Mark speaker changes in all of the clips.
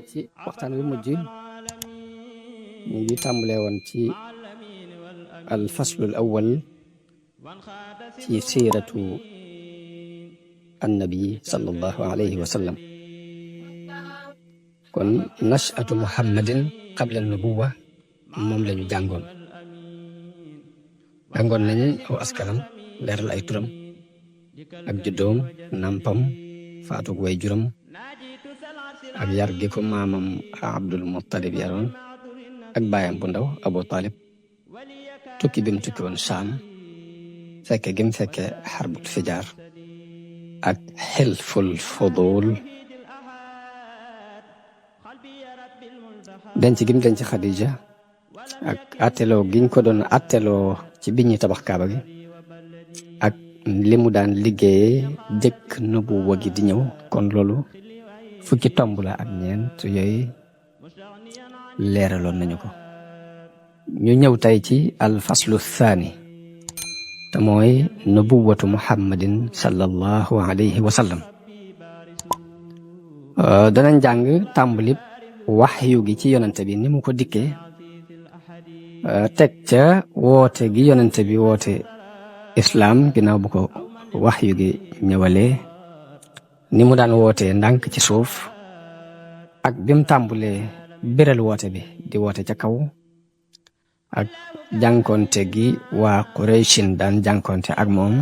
Speaker 1: ci waxtaan wi mujj ñu ngi tàmbale woon ci al faslul awwal ci siiratu annabi sallallahu alayhi wa sallam. kon nash'atu muhammadin qabla nubuwa moom lañu jàngoon nañu aw askanam, leeral ay turam ak juddoom, nampam, faatug way juram ak yar gi ko maamam Abdul Muttalib yaroon ak baayam bu ndaw Abu Talib, tukki bi mu tukki woon Saam, fekke gi mu fekke xarbut fijaar ak xilful fudul, denc gi mu denc Xadija ak atteloo giñ ko doon atteloo ci bi ñuy tabax kaaba gi ak li mu daan liggéeye jëkk nubuwa gi di ñëw. kon loolu fukki tomb la ak ñeent yooyu leeraloon nañu ko. ñu ñëw tey ci al faslu thani te mooy nubuwatu muhammadin sallallahu alayhi wa sallam. danañ jàng tàmbalib waxyu gi ci yonente bi ni mu ko dikkee, teg ca woote gi yonente bi woote islaam ginnaaw bu ko waxyu gi ñëwalee, ni mu daan wootee ndànk ci suuf ak bim tàmbulee biral woote bi di woote ca kaw, ak jànkonte gi waa Qurayshin daan jànkonte ak moom,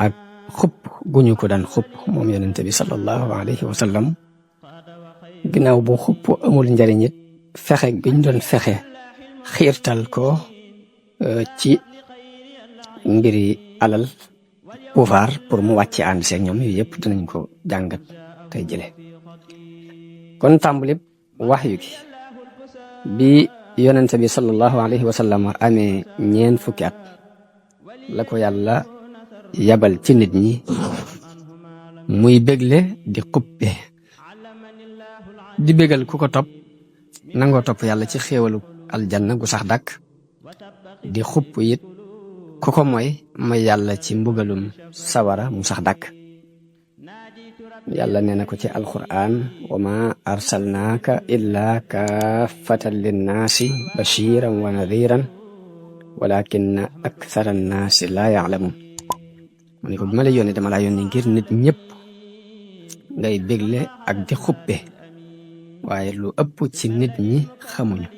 Speaker 1: ak xupp guñu ko daan xupp moom yonente bi sallallahu alayhi wa sallam. ginnaaw bu xupp amul njariñ it fexe giñ doon fexe xiirtal ko ci mbiri alal, pouvoir pour mu wàcce ànd seeg ñoom, yooyu yëpp dinañ ko jàngat tey jële. kon tàmbali waxyu gi bi yonente bi sallallahu alayhi wa sallam amee ñeen fukki at la ko yàlla yabal ci nit ñi muy bégle di xuppe, di bégal ku ko topp nangoo topp yàlla ci xéewalu aljanna gu sax dàkk, di xupp it ku ko mooy yàlla ci mbugalum sawara mu sax dàkk. yàlla nee na ko ci alquran: wa ma arsalnaaka illa kaafatan linnaasi bashiran wa nadiran walakinna akthara annaasi laa ya'lamun. mu ne ko bi ma la yónnee dama laa yónnee ngir nit ñëpp ngay bégle ak di xuppe, waaye lu ëpp ci nit ñi xamuñu.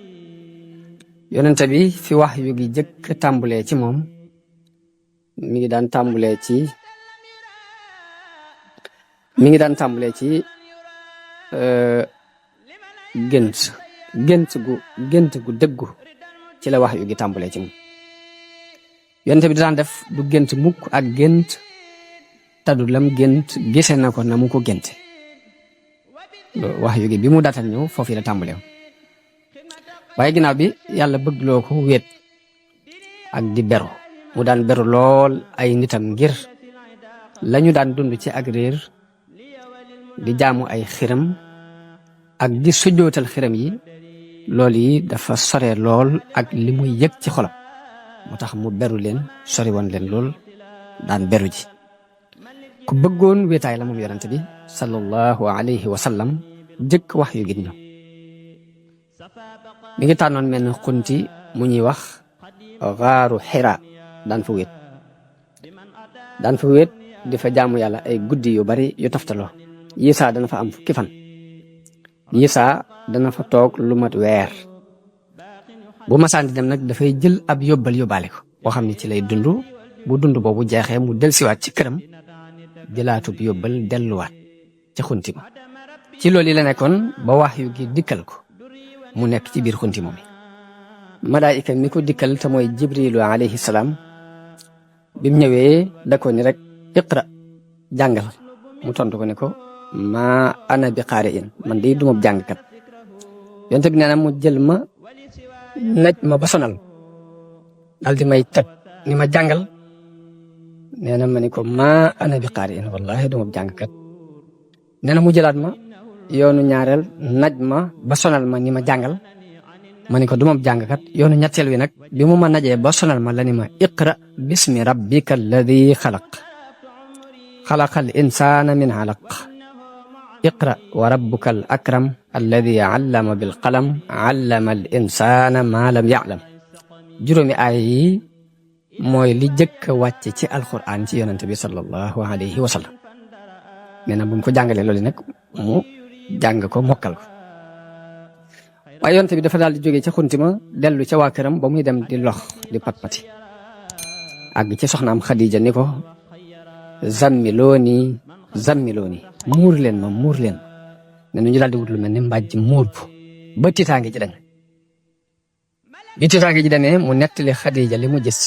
Speaker 1: yonente bi fi wax yu gi jëkk tàmbulee ci moom mi ngi daan tàmbulee ci gént gu dëggu ci la wax yu gi tàmbulee ci moom. yonente bi daan def du gént mukk ak gént tadu lam gént gise na ko na mu ko génte. wax yu gi bi mu daatal ñëw foofu la tàmbulee, waaye ginnaaw bi yàlla bëgg loo ko wéet ak di beru, mu daan beru lool ay nitam ngir lañu daan dund ci ak réer, di jaamu ay xiram ak di sujjootal xiram yi. loolu yi dafa sore lool ak li muy yëg ci xolam, moo tax mu beru leen, sori woon leen lool, daan beru ji. ku bëggoon wéetaay la moom yonente bi sallallahu alayhi wa sallam jëkk wax yu gi ñëw. mi ngi tànnoon mel ne xunti mu ñuy wax xaaru Xira, daan fa wéet di fa jaamu yàlla ay guddi yu bari yu taftaloo. Yisaa dana fa am fukki fan, Yisaa dana fa toog lu mat weer. bu masaan di dem nag dafay jël ab yóbbal yóbbaale ko boo xam ne ci lay dund. bu dund boobu jeexee mu delsiwaat ci këram, jëlaatub yóbbal delluwaat ci xunti ma. ci loolu yi la nekkoon ba wax yu gi dikkal ko mu nekk ci biir xunti moom. malaayika mi ko dikkal te mooy jibrilu alayhi salaam, bi mu ñëwee da ko ni rek iqra, jàngal. mu tontu ko ne ko ma ana bi qaari'in, man de duma jàngkat. yonte bi nee na mu jël ma naj ma ba sonal dal di may teg ni ma jàngal. nee na ma ni ko ma ana bi qaari'in, wallahi duma jàngkat. nee na mu jëlaat ma yoonu ñaareel naj ma ba sonal ma ni ma jàngal. ma ni ko duma jàngkat. yoonu ñetteel wi nag bi mu ma najee ba sonal ma la ni ma iqra bismi rabbika alladi xalaqal insaana min alaq iqra wa rabbuka al akram alladi allama bil qalam allama al insana ma lam ya'lam juróomi aaya yi mooy li jëkk a wàcce ci alquran ci yonente bi sallallahu alayhi wa sallam nee na bu mu ko jàngalee loolu nag mu jàng ko mokkal ko waaye yonente bi dafa daal di jógee ca xuntima dellu ca waa këram ba muy dem di lox di pat-pati àgg ci soxnaam Xadija ni ko zammiloo nii muur leen ne ñu daal di wut lu mel ni mbàjj muur ko ba tiitaange ji dañ bi tiitaange ji demee mu nettali Xadija li mu gis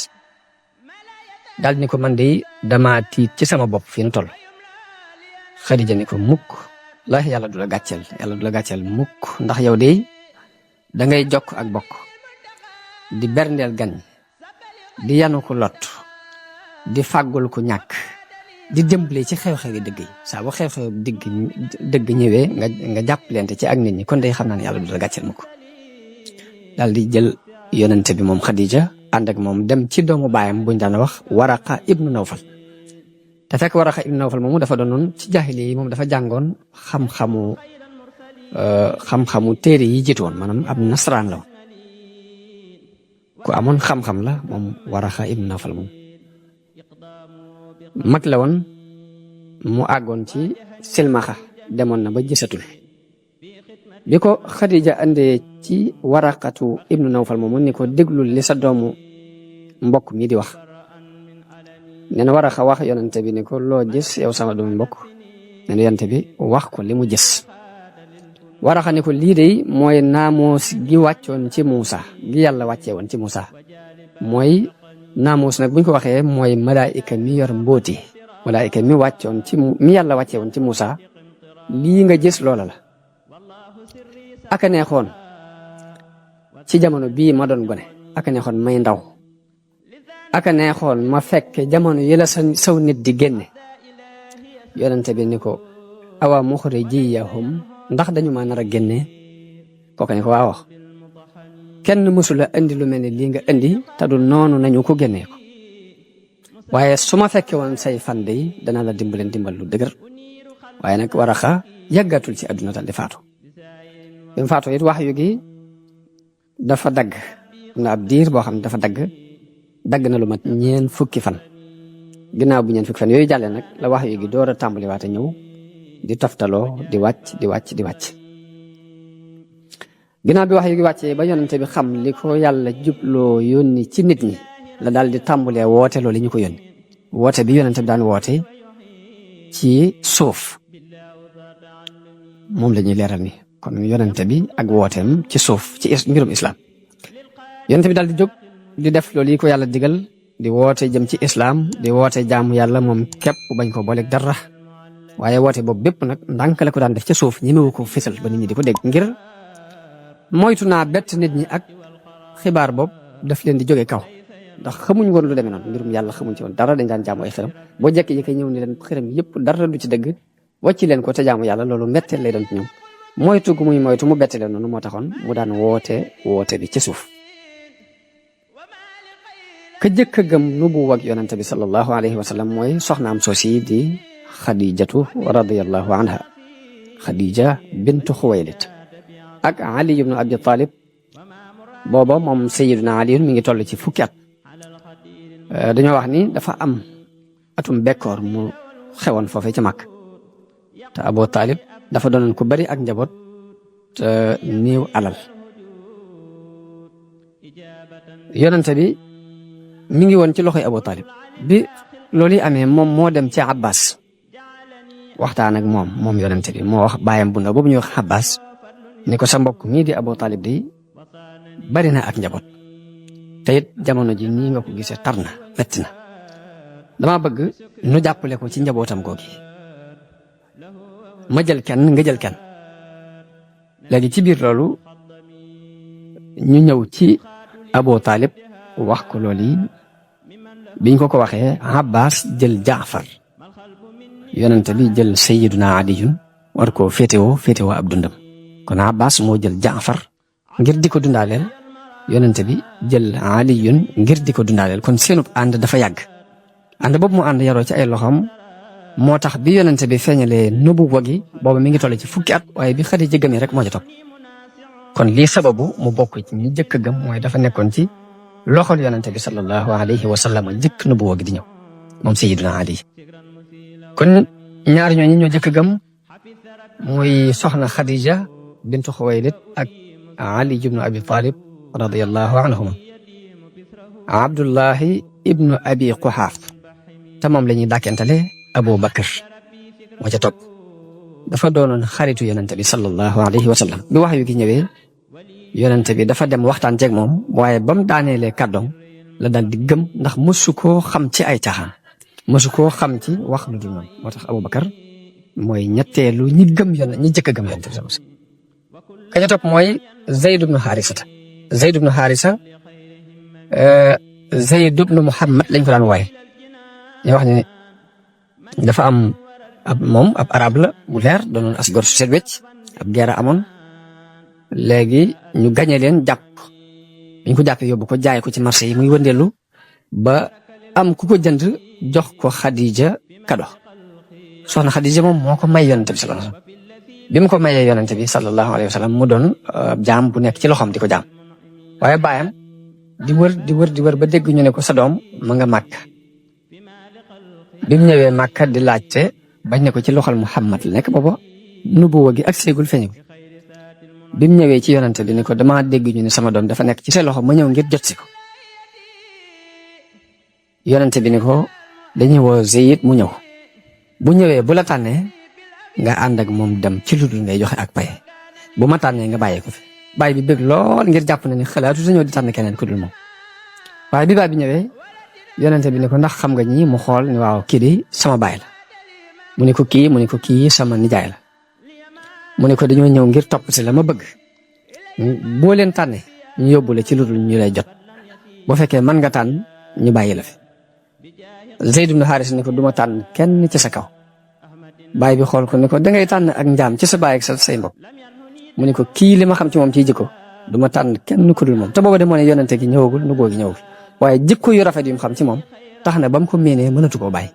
Speaker 1: daal ni ko man de dama tiit ci sama bopp fi nu toll Xadija ni ko mukk la yàlla du la gàcceel mukk ndax yow de da ngay jokk ak bokk di berndeel gan di yanu ko lot di fàggul ku ñàkk di jëmbale ci xew-xewi dëgg yi saa bu xew-xew dëgg ñëwee nga jàppalante ci ak nit ñi kon day xam naa ne yàlla du la gàcceel mukk daal di jël yonente bi moom Xadija ànd ak moom dem ci doomu baayam buñ daan wax Waraqa ibnu Nawfal te fekk Waraqa ibnu Nawfal moomu dafa doonoon ci jaahili yi moom dafa jàngoon xam-xamu téere yi jiitu woon maanaam ab nasaraan la woon ku amoon xam-xam la moom Waraqa ibnu Nawfal moom mag la woon mu àggoon ci silmaxa demoon na ba gisatul bi ko Xadija andee ci Waraqatu ibnu Nawfal moomu ni ko déglul li sa doomu mbokk mi di wax nee na Waraqa wax yonente bi ni ko loo gis yow sama doomu mbokk nee na yonente bi wax ko li mu gis Waraqa ni ko lii de mooy naamoos gi wàccoon ci Muusa gi yàlla wàccee woon ci Muusa mooy naamoos nag buñ ko waxee mooy malaayika mi yor mbóoti malaayika mi wàccoon mi yàlla wàccee woon ci Muusa lii nga gis loola la aka neexoon ci jamono bii ma doon gone aka neexoon may ndaw aka neexoon ma fekke jamono yi la saw nit di génne yonente bi ni ko awa muxrijiyahum ndax dañu ma nar a génne kooka ni ko waaw kenn mësula indi lu mel ni lii nga indi te du noonu nañu ko génnee ko waaye su ma fekke woon say fan day dana la dimbaleen dimbal lu dëgër waaye nag Waraqa yàggatul ci àdduna dal di faatu bi mu faatu it wax yu gi dafa dagg na ab diir boo xam ne dafa dagg na lu mat 4 fukki fan ginnaaw bu 4 fukki fan yooyu jàllee nag la wax yu gi door a tàmbaliwaate ñëw di toftaloo di wàcc ginnaaw bi wax yu gi wàccee ba yonente bi xam li ko yàlla jubloo yónni ci nit ñi la daal di tàmbalee woote loolu ñu ko yónni woote bi yonente bi daan woote ci suuf moom la ñuy leeral ni kon yonente bi ak wooteem ci suuf ci mbirum islam yonente bi daal di jóg di def loolu yi ko yàlla digal di woote jëm ci islam di woote jaamu yàlla moom képp bañ ko booleeg dara waaye woote boobu bépp nag ndànk la ko daan def ci suuf ñemewu ko fésal ba nit ñi di ko dégg ngir moytu naa bett nit ñi ak xibaar boobu daf leen di jóge kaw ndax xamuñ woon lu demee noonu mbirum yàlla xamuñ ci woon dara dañ daan jaamu ay xiram boo jekki-jekki ñëw ni leen xiram yëpp dara du ci dëgg wàcc leen ko te jaamu yàlla loolu mbetteel lay doon ci ñoom moytu gu muy moytu mu bette leen noonu moo taxoon mu daan woote bi ci suuf ka jëkk a gëm nubuwwa ak yonente bi sallallahu alayhi wa sallam mooy soxnaam soosi di Xadijatu radiyallahu anha Xadija bintu Xuwaylid ak Ali ibnu Abi Talib booba moom Sayyiduna Ali mi ngi toll ci fukki at dañoo wax ni dafa am atum bekkoor mu xewoon foofee ci Makka te Abu Talib dafa doonoon ku bari ak njaboot te néew alal yonente bi mi ngi woon ci loxoy Abu Talib bi loolu yi amee moom moo dem ci Abbas waxtaan ak moom yonente bi moo wax baayam bu ndaw boobu ñuy wax Abbas ni ko sa mbokk mii di Abu Talib di bari na ak njaboot te it jamono ji nii nga ko gisee tar na metti na dama bëgg nu jàppale ko ci njabootam googi ma jël kenn nga jël kenn léegi ci biir loolu ñu ñëw ci Abu Talib wax ko loolu yi biñ ko waxee Abbas jël Jaafar yonente bi jël Sayyiduna Aliyun war koo féetewoo ab dundam kon Abbas moo jël Jaafar ngir di ko dundaaleel yonente bi jël Aliyun ngir di ko dundaaleel kon seenub ànd dafa yàgg ànd boobu mu ànd yaroo ci ay loxoom moo tax bi yonente bi feeñalee nubuwa gi booba mi ngi toll ci fukki at waaye bi Xadija gëmee rek moo ca topp kon lii sababu mu bokk ci ñi jëkk a gëm mooy dafa nekkoon ci loxol yonente bi sallallahu alayhi wa sallam jëkk nubuwa gi di ñëw moom Sayyidina Ali kon ñaar ñooñu ñoo jëkk a gëm muy soxna Xadija bintu Xuwaylid ak Ali ibnu Abi Talib radiyallahu anhuma Abdullahi ibnu Abi Quhaaf te moom la ñuy dàkkentale Abu Bakr moo ca topp dafa doonoon xaritu yonente bi sallallahu alayhi wa sallam bi wax yu gi ñëwee yonente bi dafa dem waxtaan ceeg moom waaye ba mu daaneelee kàddoom la daal di gëm ndax mësu koo xam ci ay caaxaan mësu koo xam ci wax lu dul noonu moo tax Abu Bakr mooy ñetteelu ñi gëm ñi jëkk a gëm yonente bi ka ca topp mooy Zayd ibnu Haarisa Zayd ibnu Haarisa Zayd ibnu Muhammad lañ ko daan wooye ñu wax ne dafa am ab arab la bu leer doonoon as gor su set wecc ab guerre amoon léegi ñu gañe leen jàpp biñ ko jàppee yóbbu ko jaay ko ci marché yi muy wëndeelu ba am ku ko jënd jox ko Xadija kado soxna Xadija moom moo ko may yonente bi sallallahu alayhi wasallam bi mu ko mayee yonente bi sallallahu alayhi wasallam mu doon jaam bu nekk ci loxoom di ko jaam waaye baayam di wër ba dégg ñu ne ko sa doom ma nga màkk bi mu ñëwee màkka di laajte bañ ne ko ci loxol Muhammad la nekk booba nubuwa gi ak seegul feeñagul bi mu ñëwee ci yonente bi ni ko dama dégg ñu ne sama doom dafa nekk ci sa loxo ma ñëw ngir jot si ko yonente bi ni ko dañuy woo Zayd mu ñëw bu ñëwee bu la tànnee nga ànd ak moom dem ci lu dul ngay joxe ak pay bu ma tànnee nga bàyyee ko fi baay bi bëgg lool ngir jàpp na ni xalaatu dañoo di tànn keneen ku dul moom waaye bi baay bi ñëwee yonente bi ni ko ndax xam nga ñi mu xool ni waaw kii di sama baay la mu ne ko kii sama nijaay la mu ne ko dañoo ñëw ngir topp si la ma bëgg boo leen tànnee ñu yóbbu la ci lu dul ñu lay jot boo fekkee mën nga tànn ñu bàyyi la fi Zayd ibn Haris ni ko duma tànn kenn ci sa kaw baay bi xool ko ni ko dangay tànn ak njaam ci sa baay ak sa say mbokk mu ne ko kii li ma xam ci moom ciy jikko duma tànn kenn ku dul moom te booba de moo ne yonente gi ñëwagul nuboo gi ñëwagul waaye jikko yu rafet yu mu xam ci moom tax na ba mu ko méenee mënatu koo bàyyi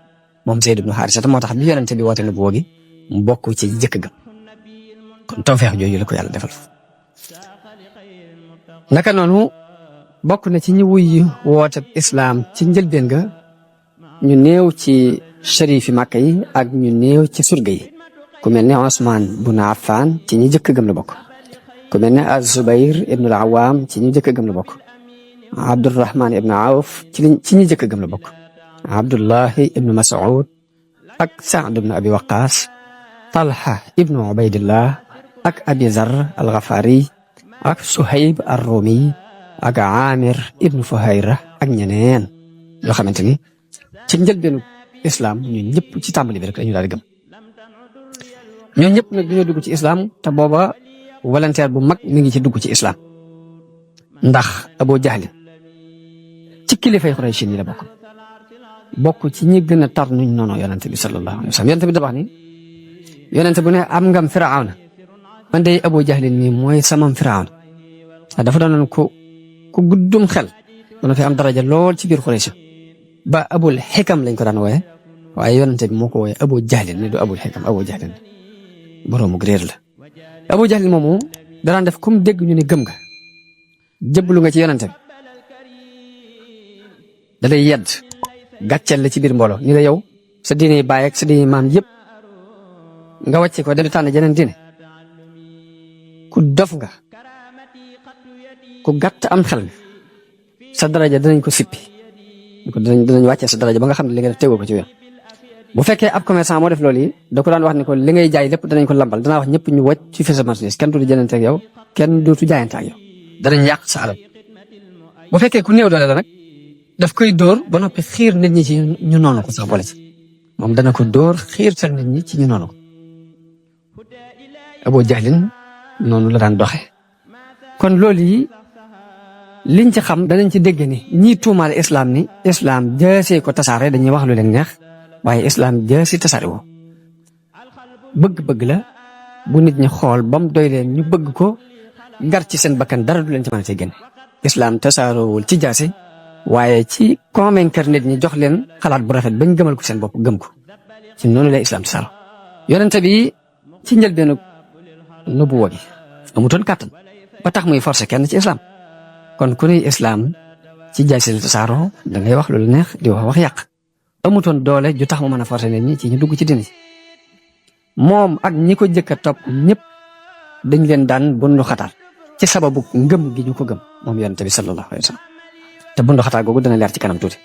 Speaker 1: moom Zayd ibn Haris te moo tax bi yonente bi woote nuboo gi mu bokk ci jëkk ga kon tawfeex jooju la ko yàlla defal naka noonu bokk na ci ñi wuy woote islaam ci njëlbeen ga ñu néew ci sharifi Màkka yi ak ñu néew ci surga yi ku mel ne Usmaan bun Affaan ci ñi jëkk gëm la bokk ku mel ne Az-Zubayr ibn al-Awwam ci ñi jëkk gëm la bokk Abdurrahman ibn Awf ci ñi jëkk gëm la bokk Abdullahi ibn Mas'ud ak Sa'd ibn Abi Waqqas Talha ibn Ubaydillah ak Abi Zar al-Ghafari ak Suhayb ar-Rumi ak Amir ibn Fuhayra ak ñeneen yoo xamante ni ci njëlbeenu islam ñun ñëpp ci tàmbali bi rek la ñu daal di gëm ñoo ñëpp nag dañoo dugg ci islam te booba volontaire bu mag mi ngi ci dugg ci islam ndax Abu Jahl ci kilifay Quraysh yi la bokk ci ñi gën a tar nuñ noonu yonente bi sallallahu alayhi wa sallam yonente bi da wax ni yonente bu ne am ngam Firawna man de Abu Jahl nii mooy samam Firawna dafa doonoon ku guddum xel dana fi am daraja lool ci biir Quraysh ba Abul Hikam lañ ko daan wooye waaye yonente bi moo ko wooye Abu Jahl ne du Abul Hikam Abu Jahl boroomu réer la Abu Jahl moomu daraan def comme dégg ñu ne gëm nga jëblu nga ci yonente bi da lay yedd gàcceel la ci biir mbooloo ni la yow sa diine baay ak sa diine maam yëpp nga wàcce ko dem di tànn jeneen diine ku dof nga ku gàtt am xel nga sa daraja dinañ ko sippi dinañ wàccee sa daraja ba nga xam ne li nga def tegoo ko ci yoon bu fekkee ab commerçant moo def loolu yi da ko daan wax ni ko li ngay jaay lépp danañ ko lambal danaa wax ñëpp ñu wàcc ci fi sa marchandise kenn dootu jënante ak yow kenn dootu jaayante ak yow danañ yàq sa alal bu fekkee ku néew doole la nag daf koy dóor ba noppi xiir nit ñi ci ñu noonu ko sax boole ci moom dana ko dóor xiir sal nit ñi ci ñu noonu ko Abu Jahlin noonu la daan doxe kon loolu yi liñ ci xam danañ ci dégg ni ñii tuumaale islam ni islam jaasee ko tasaare dañuy wax lu leen neex waaye islam jaasi tasaare woo bëgg-bëgg la bu nit ñi xool bam doy leen ñu bëgg ko gar ci seen bakkan dara du leen ci mën a see génne islam tasaaroowul ci jaase waaye ci convaincre nit ñi jox leen xalaat bu rafet bañ gëmal ko seen bopp gëm ko ci noonu la islam tasaaro yonente bi ci njëlbeenu nubuwa gi amutoon kàttan ba tax muy forcé kenn ci islam kon ku nuy islam ci jaay si la tasaaroo da ngay wax lu la neex di wax yàq amutoon doole ju tax mu mën a forcé nit ñi ci ñu dugg ci dini moom ak ñi ko jëkk a topp ñëpp dañ leen daan bundu xataal ci sababu ngëm gi ñu ko gëm moom yonente bi sallallahu alayhi wa sallam te bundu xataal googu dana leer ci kanam tuuti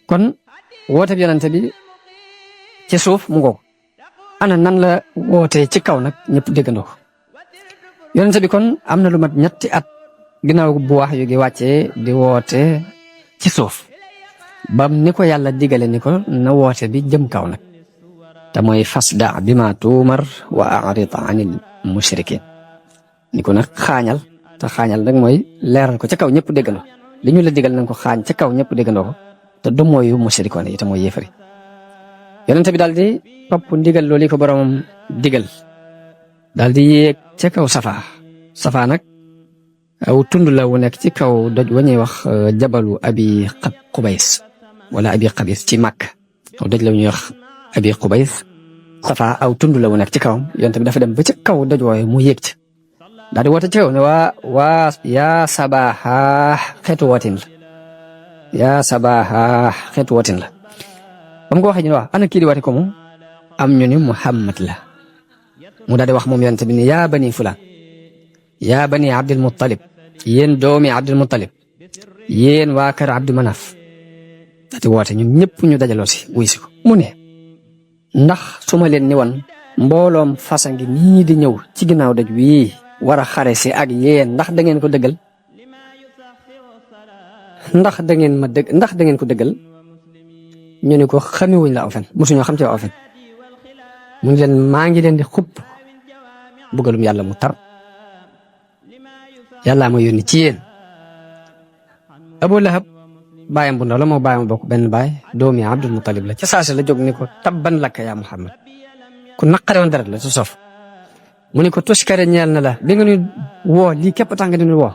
Speaker 1: kon woote bi yonente bi ci suuf mu ngoog ana nan la wootee ci kaw nag ñëpp déggandoo ko yonente bi kon am na lu mat ñetti at ginnaaw bu wax yu gi wàccee di woote ci suuf bam ni ko yàlla digale ni ko na woote bi jëm kaw nag te mooy fasda bima tuumar wa a'rid anil mushrikin ni ko nag xaañal te xaañal nag mooy leeral ko ca kaw ñëpp déggandoo li ñu la digal nañ ko xaañ ca kaw ñëpp déggandoo ko te du mooyu mushrikoon yi te mooy yéefari yonente bi daal di topp ndigal loolu ko boromam digal daal di yéeg ca kaw safa nag aw tund la wu nekk ci kaw doj wa ñuy wax jabalu abi Qubays wala abi Qabis ci Makka aw doj la ñuy wax abi Qubays safa aw tund la wu nekk ci kawam yonente bi dafa dem ba ca kaw doj wooye mu yéeg ci daal di woote ci kaw ne waa yaa sabaha xeetu wootin la yaa sabaha xeetu wootin la ba mu ko waxee ñu ne wax ana kii di woote ko moom am ñu ni Muhammad la mu daal di wax moom yonente bi ni yaa bani fulaan yaa bani Abdul Muttalib yéen doomi Abdul Muttalib yéen waa kër Abdu Manaf daal di woote ñun ñëpp ñu dajaloo si wuy si ko mu ne ndax su ma leen ni woon mbooloom fasa ngi nii di ñëw ci ginnaaw daj wii war a xare si ak yéen ndax da ngeen ko dëggal ndax da ngeen ko dëggal ñu ne ko xamewuñ la aw fen mosuñoo xam ci aw fen mu ngi leen maa ngi leen di xupp bëggalum yàlla mu tar yàllaa ma yónni ci yéen Abu Lahab baayam bu ndaw la moo baayam bokk benn baay doomi Abdul Muttalib la ca saase la jóg ni ko tabban lakka yaa Muhammad ku naqare woon dara la su sof mu ni ko toskare ñeel na la bi nga ñu woo lii képp tax nga ñu woo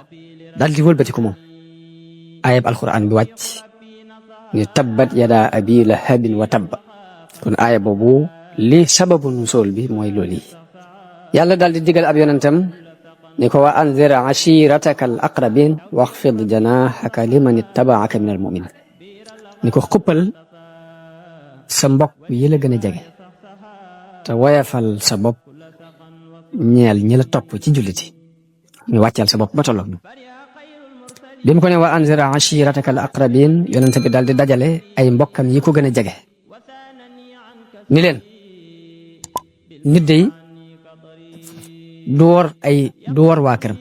Speaker 1: daal di wëlbati ko moom ayab alquran bi wàcc ni tabbat yada abi lahabin wa tabba kon aaya boobu li sababu nusool bi mooy loolu yi yàlla daal di digal ab yonentam ni ko wa anzir ashirataka al aqrabin waxfid janahaka liman ittabaaka min al muminin ni ko xuppal sa mbokk yi la gën a jege te woyafal sa bopp ñeel ñi la topp ci julliti ñu wàccal sa bopp ba tolloog ñu bi mu ko ne wa anzir ashirataka al aqrabin yonente bi daal di dajale ay mbokkam yi ko gën a jege ni leen nit day du wor waa këram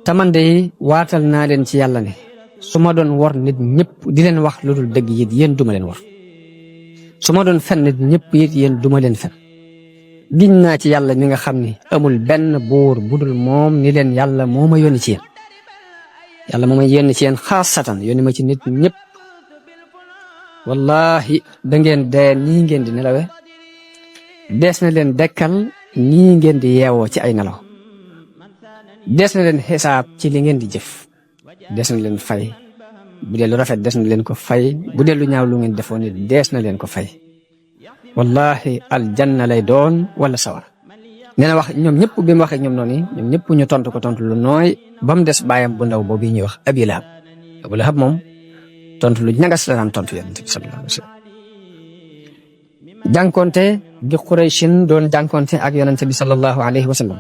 Speaker 1: te man day waatal naa leen ci yàlla ne su ma doon wor nit ñëpp di leen wax lu dul dëgg it yéen duma leen wor su ma doon fen nit ñëpp it yéen duma leen fen giñ naa ci yàlla mi nga xam ni amul benn buur budul moom ni leen yàlla moo ma yónni ci yéen yàlla moo ma yónni ci yéen xaasatan yónni ma ci nit ñëpp wallahi da ngeen dee nii ngeen di nelawe dees na leen dekkal nii ngeen di yeewoo ci ay nelaw dees na leen xisaab ci li ngeen di jëf dees na leen fay bu dee lu rafet dees na leen ko fay bu dee lu ñaaw lu ngeen defoon it dees na leen ko fay wallahi aljanna lay doon wala sawar nee na wax ñoom ñëpp bi mu waxee ñoom noonu ñoom ñëpp ñu tontu ko tontu lu nooy ba mu des baayam bu ndaw boobu ñuy wax Abi Lahab Abu Lahab moom tontu lu ñagas la daan tontu yonent bi sallallahu alayhi wa sallam jànkonte gi Qurayshin doon jànkonte ak yonent bi sallallahu alayhi wa sallam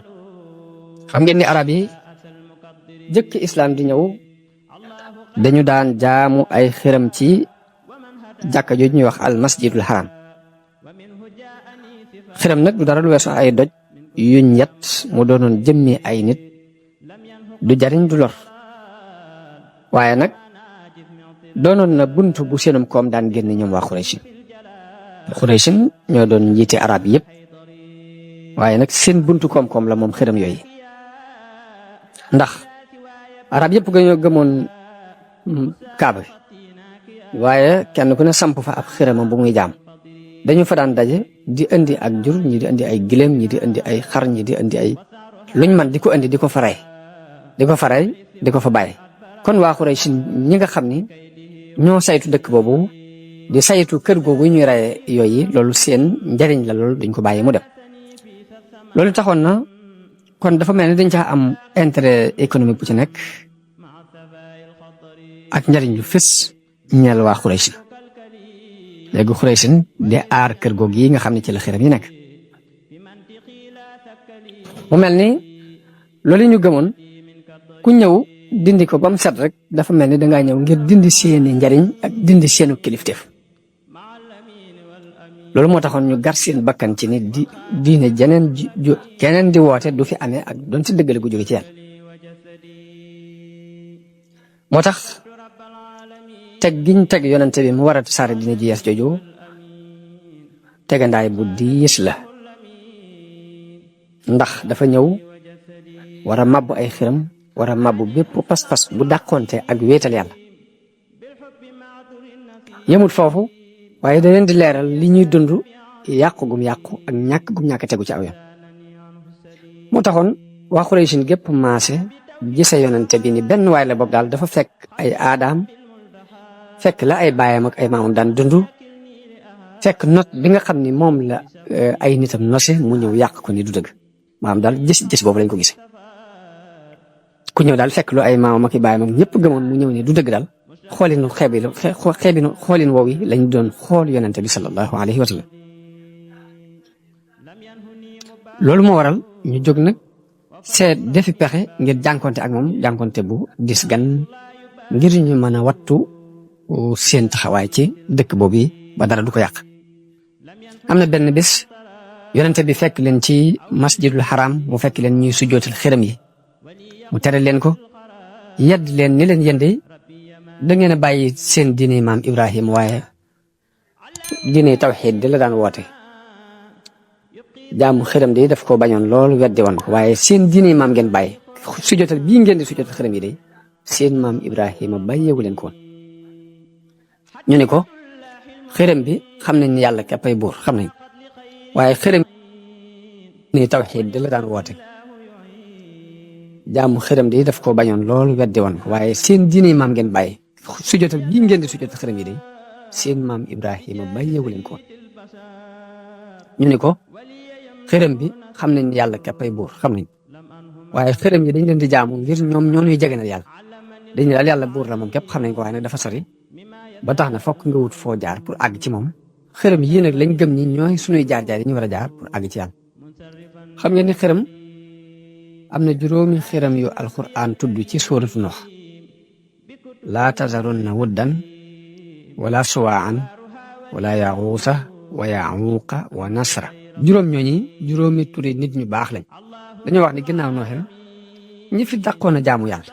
Speaker 1: xam ngeen ni arab yi jëkk islam di ñëw dañu daan jaamu ay xiram ci jàkka jooju ñuy wax al masjidul haram xiram nag du dara lu weesu ay doj yuñ yet mu doonoon jëmmi ay nit du jariñ du lor waaye nag doonoon na buntu bu seenum koom daan génn ñoom waa Qurayshin ñoo doon njiite arab yëpp waaye nag seen buntu koom-koom la moom xiram yooyu ndax arab yëpp gañoo gëmoon kaaba bi waaye kenn ku ne samp fa ab xiramam bu muy jaam dañu fa daan daje di indi ak jur ñi di indi ay gileem ñi di indi ay xar ñi di indi ay luñ man di ko indi di ko fa rey di ko fa bàyyi kon waa Quraysh ñi nga xam ni ñoo saytu dëkk boobu di saytu kër googu ñuy raye yooyu loolu seen njariñ la loolu duñ ko bàyyi mu dem loolu taxoon na kon dafa mel ni dañ caa am intérêt économique bu ci nekk ak njariñ lu fës ñeel waa Xuraysh léegi Xuraysh di aar kër googu yi nga xam ne ci la xiram yi nekk mu mel ni loolu ñu gëmoon ku ñëw dindi ko ba mu set rek dafa mel ni dangaa ñëw ngir dindi seeni njariñ ak dindi seenu kilifteef loolu moo taxoon ñu gar seen bakkan ci ni diine keneen di woote du fi amee ak doon si dëggale gu jóge ci yàlla moo tax teg giñ teg yonente bi mu war a tasaare diine ji yees jooju tegandaay bu diis la ndax dafa ñëw war a mabbu ay xiram war a mabbu bépp pas-pas bu dàqonte ak wéetal yàlla yemut foofu waaye da leen di leeral li ñuy dund yàqu gum yàqu ak ñàkk gum ñàkk tegu ci aw yoon moo taxoon waa Xuraysh gépp maase gise yonente bi ni benn waay la boog daal dafa fekk ay aadaam fekk la ay baayam ak ay maamam daan dund fekk not bi nga xam ni moom la ay nitam nose mu ñëw yàq ko ni du dëgg maanaam daal gis boobu lañ ko gisee ku ñëw daal fekk lu ay maamam ak i baayam ak ñëpp gëmoon mu ñëw ni du dëgg daal xoolin woow yi lañ doon xool yonente bi sallallahu alayhi wa sallam loolu moo waral ñu jóg nag seet defi pexe ngir jànkonte ak moom jànkonte bu dis gan ngir ñu mën a wattu seen taxawaay ci dëkk boobu yi ba dara du ko yàq am na benn bés yonente bi fekk leen ci masjidul haram mu fekk leen ñuy sujjootal xiram yi mu tere leen ko yedd leen ni leen yende da ngeen a bàyyi seen diine maam Ibrahima waaye diine tawxiid di la daan woote jaamu xiram di daf ko bañoon loolu weddi woon ko waaye seen diine maam ngeen bàyyi sujjootal bii ngeen di sujjootal xiram yi de seen maam Ibrahima bàyyeewu leen ko woon ñu ne ko xiram bi xam nañ ni yàlla képpay buur xam nañ waaye xiram ni tawxiid di la daan woote jaamu xiram di daf ko bañoon loolu weddi woon ko waaye seen diine maam ngeen bàyyi sujjootal bii ngeen di sujjootal xiram yi de seen maam Ibrahima bàyyeewu leen ko woon ñu ne ko xiram bi xam nañ ni yàlla képpay buur xam nañ waaye xiram yi dañ leen di jaamu ngir ñoom ñoo ñuy jege na yàlla dañu daal yàlla buur la moom képp xam nañ ko waaye nag dafa sori ba tax na fokk nga wut foo jaar pour àgg ci moom xiram yii nag lañ gëm ñi ñooy suñuy jaar-jaar yi ñu war a jaar pour àgg ci yàlla xam ngeen ni xiram am na juróomi xiram yu alquran tudd ci suuratu Nuux laa tazarunna wuddan wala suwaan wala yaxuusa wa yaxuuqa wa nasra juróom ñooñi juróomi turi nit ñu baax lañ dañoo wax ni ginnaaw Nuux ñi fi dàqoon a jaamu yàlla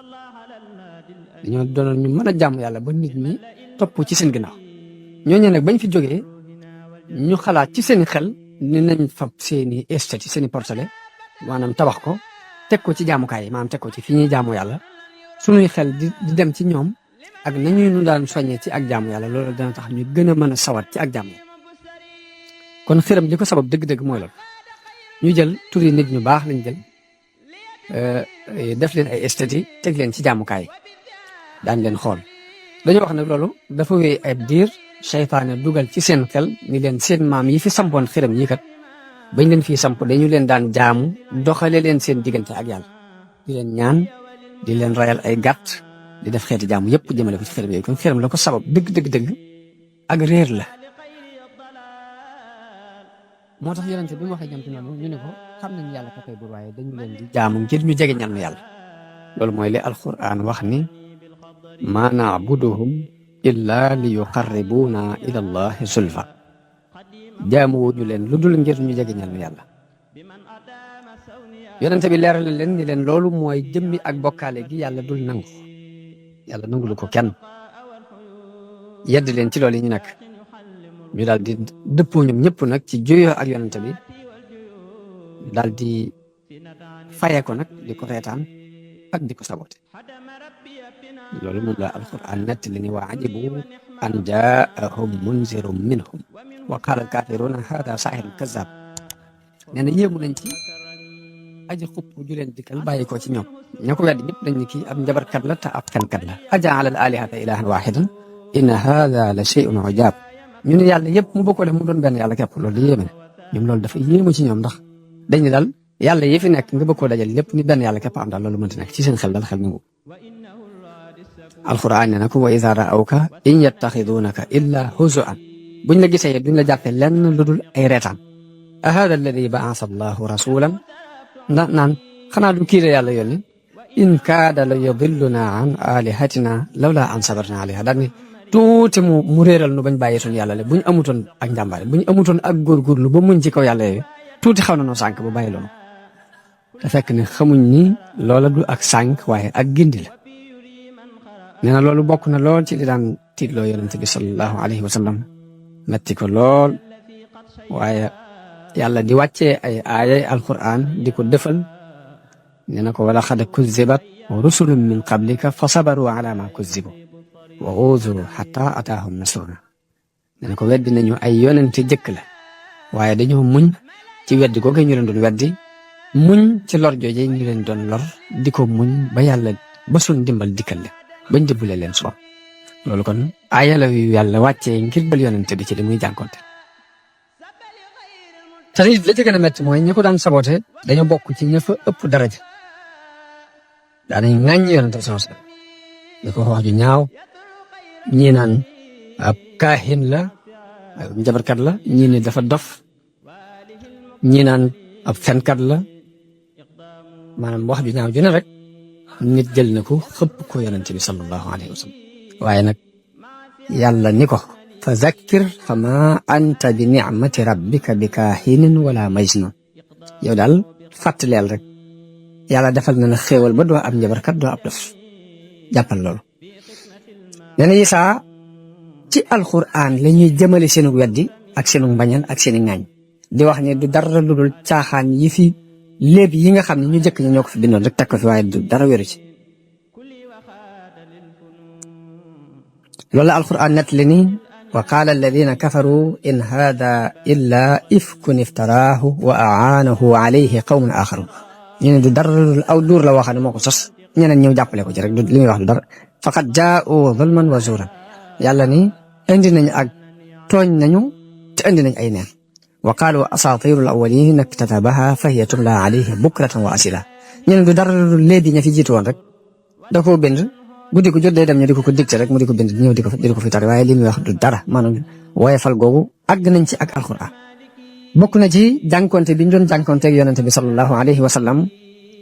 Speaker 1: dañoo doonoon ñu mën a jaamu yàlla ba nit ñi topp ci seen ginnaaw ñooñu nag bañ fi jógee ñu xalaat ci seen xel ni nañ fab seeni estate seeni portale maanaam tabax ko teg ko ci jaamukaay yi maanaam teg ko ci fi ñuy jaamu yàlla suñuy xel di dem ci ñoom ak nañuy nu daan soññee ci ak jaamu yàlla loolu dana tax ñu gën a mën a sawat ci ak jaamu kon xiram li ko sabab dëgg-dëgg mooy loolu ñu jël turi nit ñu baax lañ jël def leen ay estate yi teg leen ci jaamukaay daan leen xool dañoo wax nag loolu dafa wéy ay diir seytaane dugal ci seen xel ni leen seen maam yi fi sampoon xiram yi kat bañ leen fii samp dañu leen daan jaamu doxale leen seen diggante ak yàlla di leen ñaan di leen rayal ay gàtt di def xeeti jaamu yëpp jëmale ko ci xiram yooyu kon xiram la ko sabab dëgg ak réer la moo tax yonente bi mu waxee ñam ci noonu ñu ne ko xam nañu yàlla ka koy buur waaye dañu leen di jaamu ngir ñu jege ñal nu yàlla loolu mooy li alquran wax ni ma naabuduhum illa li yuqarribuna ila allahi zulfa jaamuwuñu leen lu dul ngir ñu jege ñal nu yàlla yonente bi leeral na leen ni leen loolu mooy jëmmi ak bokkaale gi yàlla dul nangu yàlla nangulu ko kenn yedd leen ci loolu yi ñu nekk ñu daal di dëppoo ñoom ñëpp nag ci juyoo ak yonente bi daal di faye ko nag di ko reetaan ak di ko sabote loolu moom la alquran nett li ni wa ajibu an jaahum munzirun minhum wa qaala alkafiruna hada sahirun kazab nee na yéemu nañ ci aji xupp ju leen dikkal bàyyi ko ci ñoom ña ko wedd ñëpp dañ ni kii ab njabarkat la te ab fenkat la ajaala al alihata ilahan wahidan inna hada la shay'un ujab ñu ne yàlla yëpp mu bokkoo def mu doon benn yàlla képp loolu di yéeme ñoom loolu dafa yéeme ci ñoom ndax dañ ne daal yàlla yi fi nekk nga bëgg koo dajal lépp ni benn yàlla képp am daal loolu mënti nekk ci seen xel daal xel nangu alquran ne na ko wa iza ra'awka in yattaxidunaka illa huzuan buñ la gisee duñ la jàppee lenn lu dul ay reetaan ahada alladi ba'asa allahu rasulan ndax naan xanaa du kii la yàlla yónni in kaada la yudilluna an alihatina lawla an sabarna alayha daal ni tuuti mu réeral nu bañ bàyyi suñu yàlla le buñ amutoon ak njàmbaare buñ amutoon ak góorgóorlu ba muñ ci kaw yàlla yooyu tuuti xaw na noo sànk ba bàyyi loolu te fekk ne xamuñ ni loola du ak sànk waaye ak gindi la nee na loolu bokk na lool ci li daan tiitloo yonente bi sallallahu alayhi wa sallam metti ko lool waaye yàlla di wàccee ay aayay alquran di ko defal nee na ko wala xad kuzibat rusulun min qablika fa sabaru ala ma kuzibu wa uuzuru xata ataahum nasruna nee na ko weddi nañu ay yonente jëkk la waaye dañoo muñ ci weddi googu ñu leen doon weddi muñ ci lor jooje ñu leen doon lor di ko muñ ba yàlla ba suñ dimbal dikkal leen bañ dimbale leen suba loolu kon aayala yu yàlla wàccee ngir bal yonente bi ci li muy jànkonte te it la ci gën a métti mooy ñi ko daan saboté dañoo bokk ci ña fa ëpp daraja daanañ ŋàññi yonente bi sama di ko wax ju ñaaw ñii naan ab kaahin la njabarkat la ñii ne dafa dof ñii naan ab fenkat la maanaam wax ju ñaaw ju ne rek nit jël na ko xëpp ko yonente bi sallallahu alayhi wa sallam waaye nag yàlla ni ko fa zakkir fa ma anta bi nicmati rabbika bi kaahinin wala majnun yow daal fàttaleel rek yàlla defal na la xéewal ba doo ab njabarkat doo ab dof jàppal loolu nee na Isaa ci alquran la ñuy jëmale seenu weddi ak seenu mbañal ak seeni ŋaañ di wax ne du dara lu dul caaxaan yi fi léeb yi nga xam ne ñu jëkk ñi ñoo ko fi bindoon rek teg ko fi waaye du dara wéru ci loolu la alquran net li ni wa qaala alladina kafaru in hada illa ifkun iftaraahu wa aanahu alayhi qawmun axarun ñu ne du dara lu dul aw duur la waxane moo ko sos ñeneen ñëw jàppale ko ci rek li muy wax du dara faqad jaa'u zulman wa zuuran yàlla ni indi nañu ak tooñ nañu te indi nañ ay neen wa qaalu asaatiirul awwaliin iktatabaha fa hiya tumla alayhi bukratan wa asila ñu ne du dara lu léegi ña fi jiitu woon rek da koo bind guddi ko jot day dem ñu di ko dicté rek mu di ko bind ñëw di ko fi tari waaye li muy wax du dara maanaam woyefal googu àgg nañ ci ak alquran bokk na ci jànkonte bi ñu doon jànkonte ak yonente bi sallallahu alayhi wa sallam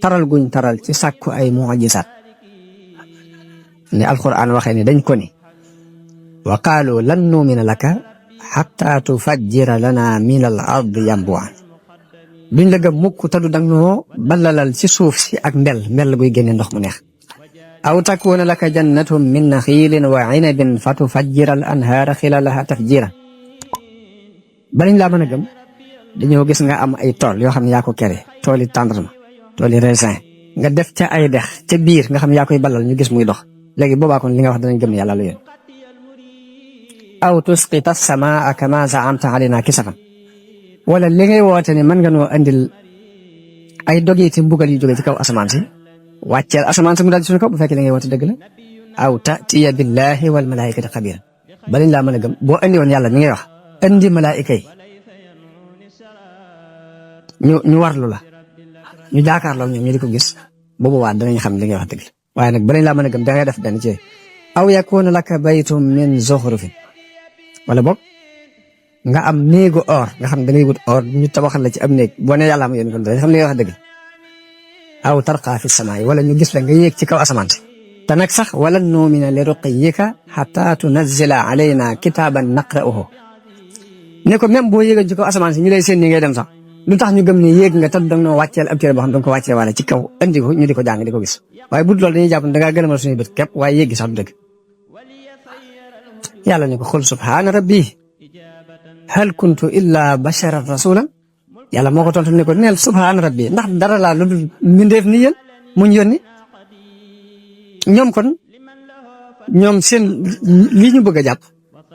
Speaker 1: taral guñ taral ci sàkku ay mu'jizaat ne alquran waxee ne dañ ko ni wa qaalu lan nu'mina laka xatta tufajjira lana min al ardi yanbu'an duñ la gëm mukk te du dang noo balalal ci suuf si ak mbel buy génne ndox mu neex aw takuna laka jannatun min naxiilin wa inabin fa tufajjira al anhaara xilalaha tafjiran balañ laa mën a gëm dañoo gis nga am ay tool yoo xam ne yaa ko kere tooli tàndarma tooli raisin nga def ca ay dex ca biir nga xam ne yaa koy balal ñu gis muy dox léegi boobaa kon li nga wax danañ gëm ne yàlla lu yéen aw tusqita samaa kama zaamta alayna kisafan wala li ngay woote ne mën nga noo andil ay dogiti mbugal yu jóge ci kaw asamaan si wàcceel asamaan si mu daal ci suñu kaw bu fekkee li ngay woote dëgg la aw tatiya billahi wal malaikati xabiran balañ laa mën a gëm boo andi woon yàlla mi ngay wax andi malaayika yi ñu warlu la ñu jaakaarloo ñoom ñu di ko gis boobu waa danañ xam li ngay wax dëgg la waaye nag balañ laa mën a gëm da ngay def benn ci aw yakuna laka baytum min zuxrufin wala boog nga am néegu or nga xam da ngay wut or ñu tabaxal la ci am néeg boo nee yàlla am yéen kon dañ xam li ngay wax dëgg aw tarqa fi samaay wala ñu gis la nga yéeg ci kaw asamaan si te nag sax wala nuumina li ruqiyika xata tunazila alayna kitaaban naqra'uhu ne ko même boo yéegoon ci kaw asamaan si ñu lay seen ni ngay dem sax lu tax ñu gëm ne yéeg nga te danga noo wàcceel ab téere boo xam danga ko wàccee wala ci kaw andi ko ñu di ko jàng di ko gis waaye bu dul loolu dañuy jàpp ne dangaa gëlëmal suñuy bët képp waaye yéeg gi sax du dëgg yàlla ne ko xul subhaana rabbi hal kuntu illa basharan rasulan yàlla moo ko tontu ne ko neel subhaana rabbi ndax dara laa lu dul mbindeef ni yéen muñ yónni ñoom kon ñoom seen lii ñu bëgg a jàpp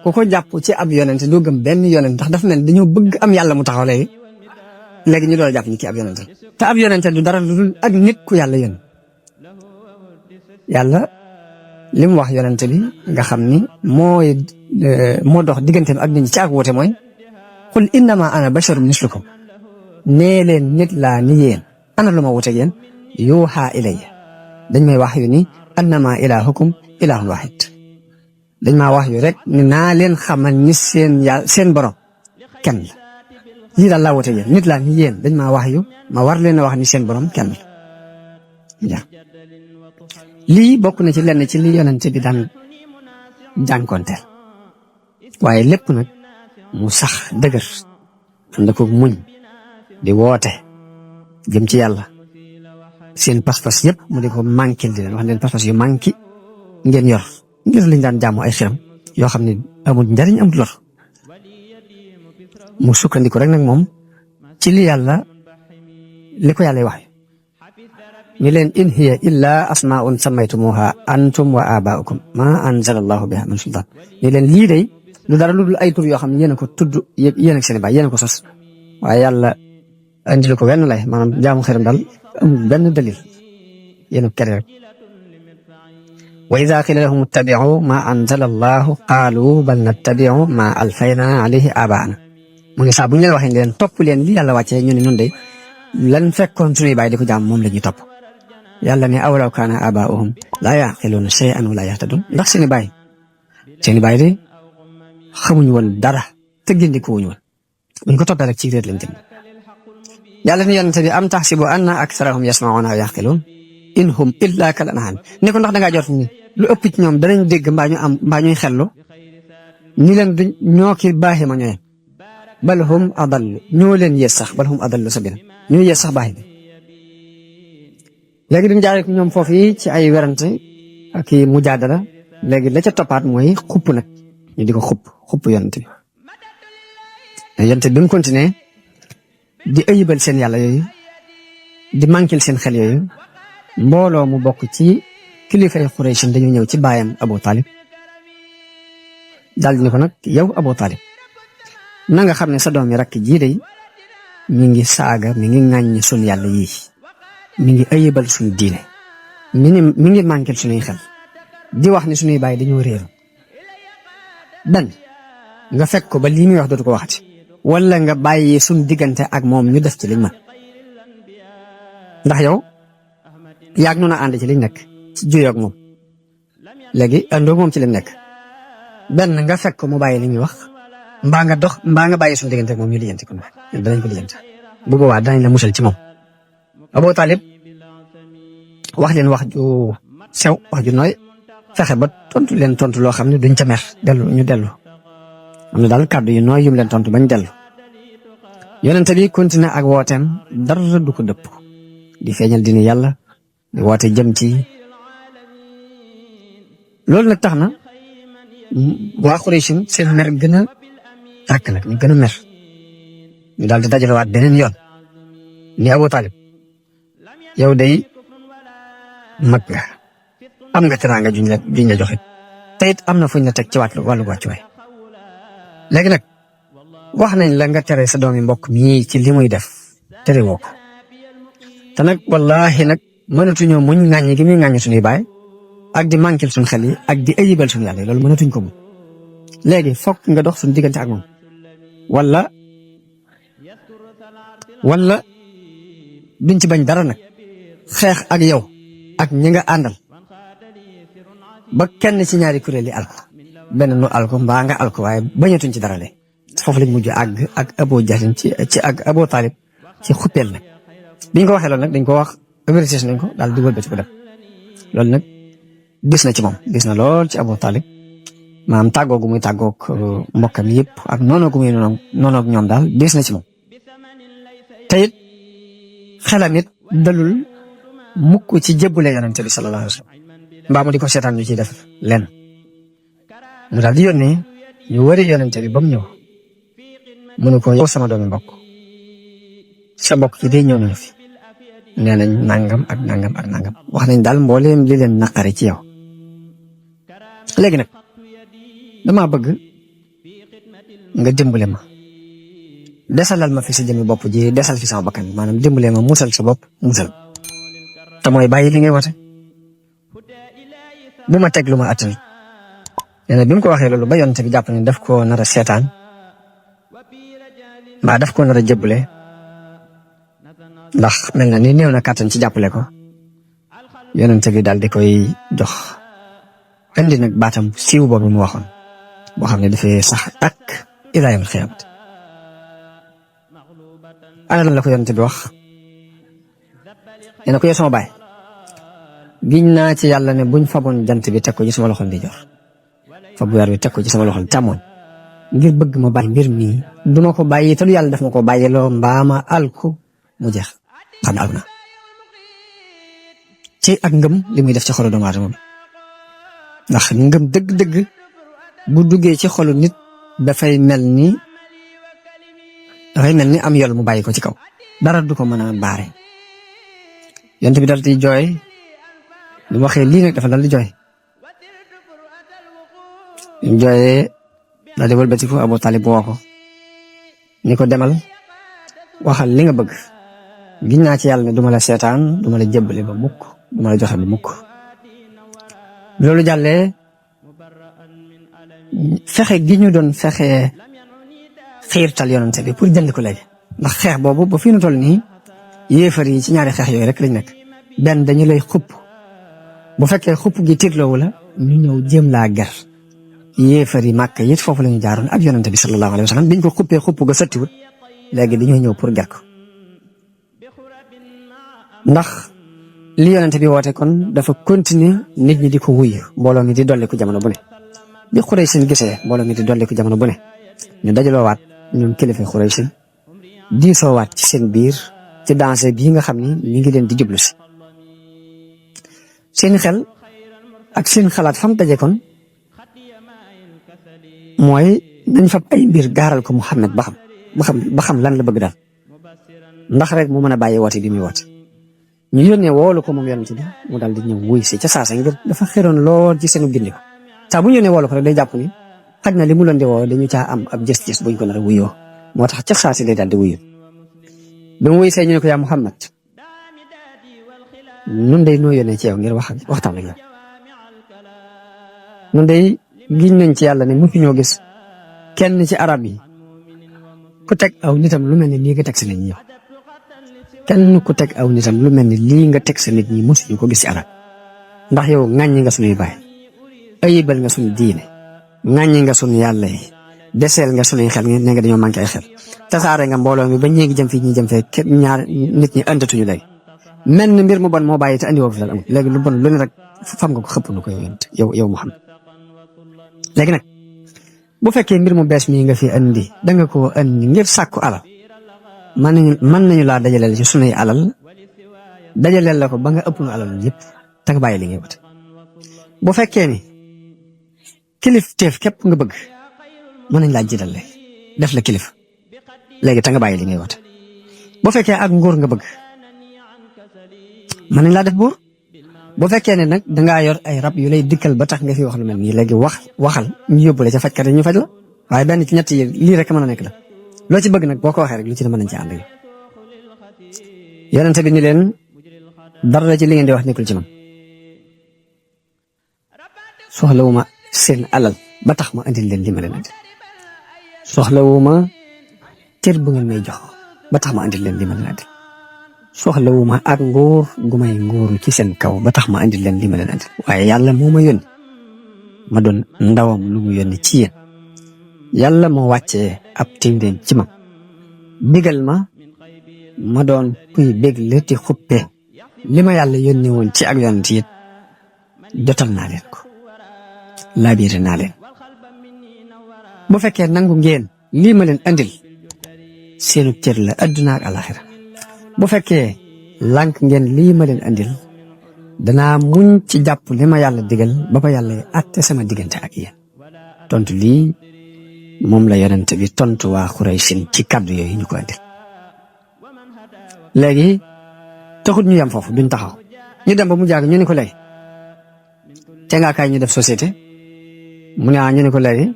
Speaker 1: ku ko jàpp ci ab yonent doo gëm benn yonent ndax dafa mel ni dañoo bëgg am yàlla mu taxaw léegi ñu doon jàpp ni ki ab yonent te ab yonent du dara lu dul ak nit ku yàlla yónni yàlla li mu wax yonent bi nga xam ni mooy moo dox digganteem ak nit ñi ci ak woote mooy qul innama ana basharun mislukum nee leen nit laa ni yéen ana lu ma wuteeg yéen yuuxaa ilayya dañ may wax yu ni annama ilahukum ilahun wahid dañ maa wax yu rek ni naa leen xamal ni seen borom kenn la lii daal laa wuteeg yéen nit laa ni yéen dañ maa wax yu ma war leen a wax ni seen borom kenn la lii bokk na ci lenn ci li yonente bi daan jànkonteel waaye lépp nag mu sax dëgër ànd ko muñ di woote jëm ci yàlla seen pas-pas yëpp mu di ko manqué di leen wax leen pas-pas yu manqué ngeen yor ngir lañ daan jaamu ay xiram yoo xam ne amul njariñ amul lor mu sukkandiku rek nag moom ci li ko yàlla wax ni leen in hiya illa asmaun sammaytumuha antum wa abaukum ma anzala allahu biha min sultan ni leen lii day lu dara lu dul ay tur yoo xam ne yéen a ko tudd yéen ak seen baay yéen a ko sos waaye yàlla andil ko wenn lay maanaam jaamu xiram daal amul benn dalil yéen a ko kere rek wa ida qila lahum ittabi'u ma anzala allahu qaalu bal nattabi'u ma alfayna alayhi abaana mu ngi saa bu ñu leen waxee leen topp leen li yàlla wàccee ñu ne ñun de lan fekkoon suñuy baay di ko jaam moom la ñuy topp yàlla ne awlaw kaana abaa'uhum laa yaqiluuna shay'an wa laa yahtadun ndax seeni baay de xamuñu woon dara te gindikuwuñu woon buñ ko toppee rek ci réer lañ jëm yàlla ne yonente bi am taxsibu anna aktharahum yasma'uuna aw yaqiluun in hum illa kal an'aam ne ko ndax dangaa jot ni lu ëpp ci ñoom danañ dégg mbaa ñuy xellu ni leen ñoo ki baaxi ma ñooyem bal hum adallu ñoo leen yées sax bal hum adallu sabila ñoo yées sax baaxi bi léegi duñ jaaree ñoom foofu yi ci ay werante ak i mujaadala léegi la ca toppaat mooy xupp nag ñu di ko xupp yonent bi yonent bi mu continué di ayibal seen yàlla yooyu di manquil seen xel yooyu mbooloo mu bokk ci kilifay Quraysh dañu ñëw ci baayam Abu Talib daal di ne ko nag yow Abu Talib na nga xam ne sa doom yi rakk jii day mi ngi saaga mi ngi ŋàññ sun yàlla yii mi ngi ayibal suñu diine mi ngi manquil suñuy xel di wax ni suñuy baay dañoo réeru benn nga fekk ko ba lii muy wax dootu ko waxati wala nga bàyyi suñ diggante ak moom ñu def ci liñ mën ndax yow yaag noonu a ànd ci liñ nekk ci juyoo ak moom léegi àndoo moom ci liñ nekk benn nga fekk ko mu bàyyi li muy wax mbaa nga bàyyi suñ diggante ak moom ñu lijjanti ko danañ ko lijjanti bu boobaa danañ la musal ci moom Abu Talib wax leen wax ju sew wax ju nooy fexe ba tontu leen tontu loo xam ne duñ ca mer ñu dellu am na daal kàddu yu nooy yum leen tontu bañ dellu yonente bi continué ak wooteem dara du ko dëpp di feeñal dina yàlla di woote jëm ci loolu nag tax na waa Quraysh seen mer gën a tàkk nag ñu gën a mer ñu daal di dajalewaat beneen yoon ni Abu Talib yow day mag nga am nga teraanga juñ la joxe te it am na fuñ la teg ci wàllu wàccuwaay léegi nag wax nañ la nga tere sa doomi mbokk mii ci li muy def tere woo ko te nag wallahi nag mënatuñoo muñ ŋàññi gi muy ŋàññi suñuy baay ak di manquil suñ xel yi ak di ayibal suñu yàlla yi loolu mënatuñ ko muñ léegi fokk nga dox suñu diggante ak moom wala duñ ci bañ dara nag xeex ak yow ak ñi nga àndal ba kenn ci ñaari kuréel yi alko benn nu alko mbaa nga alko waaye bañatuñ ci dara le foofu lañ mujj àgg ak Abu Jahl ci ak Abu Talib ci xuppeel nag biñ ko waxee loolu nag dañ ko wax avertir nañ ko daal di wëlbati ko dem loolu nag gis na ci moom gis na lool ci Abu Talib maanaam tàggoo gu muy tàggoog mbokkam yëpp ak noonu gu muy noonu ak ñoom daal gis na ci moom te it xelam it dalul mukk ci jébbule yonente bi sallallahu alayhi wa sallam mbaa mu di ko seetaan ñu ciy def lenn mu daal di yónnee ñu wari yonente bi ba mu ñëw mu ne ko yow sama doomi mbokk sa mbokk ci day ñëw nañu fi nee nañ nangam ak nangam ak nangam wax nañ daal mbooleem li leen naqari ci yow léegi nag dama bëgg nga dimbale ma desalal ma fi sa jëmi bopp ji desal fi sama bakkan maanaam dimbale ma musal sa bopp musal te mooy bàyyi li ngay wote bu ma teg lu ma attan nee na bi mu ko waxee loolu ba yonent bi jàpp ne daf koo nar a seetaan mbaa daf koo nar a jëbbale ndax mel na ni néew na kàttan ci jàppale ko yonent bi daal di koy jox indi nag baatam siiw boobu mu waxoon boo xam ne dafay sax ak ilaa yawmil qiyaamah. ana lan la ko yonent bi wax nee na ko yow sama baay giñ naa ci yàlla ne buñ faboon jant bi teg ko ci sama loxol di jox fa bu weer bi teg ko ci sama loxol càmmoñ ngir bëgg ma bàyyi mbir mii duma ko bàyyi te lu yàlla def ma ko bàyyiloo mbaama alku mu jeex xam ne alku na ci ak ngëm li muy def ci xolu doomu aadama bi ndax ngëm dëgg-dëgg bu duggee ci xolu nit dafay mel ni am yol mu bàyyi ko ci kaw dara du ko mën a baare. yonent bi dal di jooy li mu waxee lii nag dafa dal di jooy ñu jooyee daal di wëlbatiku Abu Talib woo ko ni ko demal waxal li nga bëgg giñ naa ci yàlla ne duma la seetaan duma la jébbale ba mukk duma la joxe ba mukk. loolu jàllee fexe gi ñu doon fexe xiirtal yonent bi pour jënd ko léegi ndax xeex boobu ba fi nu toll nii yéefar yi ci ñaari xeex yooyu rek lañ nekk benn dañu lay xupp bu fekkee xupp gi tiitloowu la ñu ñëw jéem laa ger yéefar yi màkk it foofu la ñu jaaroon ak yonent bi sallallahu alayhi wa sallam biñ ko xuppee xupp ga sottiwut léegi dañoo ñëw pour ger ko ndax li yonent bi woote kon dafa continuer nit ñi di ko wuyu mbooloo mi di dolli ko jamono bu ne bi Xuraysin gisee mbooloo mi di dolli ko jamono bu ne ñu dajaloowaat ñoom kilifa Xuraysin diisoowaat ci seen biir ci danse bii nga xam ni ñu ngi leen di jublu si seen xel ak seen xalaat fam daje kon mooy dañ fab ay mbir gaaral ko Muhammad ba xam lan la bëgg daal ndax rek mu mën a bàyyi woote bi muy woote ñu yónnee woolu ko moom yonent bi mu daal di ñëw wuy si ca saasa ngir dafa xeroon lool ci seenu gindi ko saa bu ñu yónnee woolu ko rek day jàpp ni xaj na li mu leen di woo dañu caa am ab gis-gis buñ ko nar a wuyoo moo tax ca saasi day daal di wuyu bi mu wuy see ñu ne ko yaa Muhammad nun day noo yónnee ci yow ngir waxtaan ak yow nun day giñ nañ ci yàlla ne musu ñoo gis kenn ci arab yi ku teg aw nitam lu mel ni lii nga teg sa nit ñi kenn ku teg aw nitam lu mel ni lii nga teg sa nit ñi musuñu ko gis ci arab ndax yow ŋàññi nga suñuy baay ayibal nga suñu diine ŋàññi nga suñu yàlla yi deseel nga suñuy xel ne nga dañoo manqué ay xel tasaare nga mbooloo mi ba ñee ngi jëm fii ñi jëm fee ñaar nit ñi andatuñu léegi mel ni mbir mu bon moo bàyyi te andi woo fi dal amul léegi lu bon lu ne rek fam nga ko xëpp nu ko yow Muhammad léegi nag bu fekkee mbir mu bees mii nga fi andi danga ko andi ngir sàkku alal mën nañu laa dajaleel ci sunuy alal dajaleel la ko ba nga ëpp nu alal yëpp te nga bàyyi li ngay wut bu fekkee ni kilifteef képp nga bëgg mën nañ laa jiital léegi def la kilif léegi te nga bàyyi li ngay wut bu fekkee ak nguur nga bëgg mën nañ laa def buur bu fekkee ne nag dangaa yor ay rab yu lay dikkal ba tax nga fi wax lu mel nii léegi waxal ñu yóbbu la ca fajkat yi ñu faj la waaye benn ci ñett yi lii rek mën a nekk la loo ci bëgg nag boo ko waxee rek lu ci ne mën nañ ci ànd ak yonent bi ni leen dara ci li ngeen di wax nekkul ci man soxlawuma seen alal ba tax ma andil leen li ma leen andil soxlawuma cër bu ngeen may jox ba tax ma andil leen li ma leen andil soxlawuma ak nguur gu may nguuru ci seen kaw ba tax ma andil leen li ma leen andil waaye yàlla moo ma yónni ma doon ndawam lu mu yónni ci yéen yàlla moo wàccee ab téeméer ci ma bégal ma doon kuy bégle ti xuppe li ma yàlla yónni woon ci ak yonent it jotal naa leen ko laabiire naa leen bu fekkee nangu ngeen lii ma leen andil seenu cër la adduna ak alaxira bu fekkee lànk ngeen lii ma leen andil danaa muñ ci jàpp li ma yàlla digal ba ba yàlla àtte sama diggante ak yéen tontu lii moom la yonent bi tontu waa Xuraysin ci kàddu yooyu ñu ko andil léegi taxut ñu yam foofu duñ taxaw ñu dem ba mu jàgg ñu ne ko léegi te ngaa kaay ñu def société mu ne ñu ne ko léegi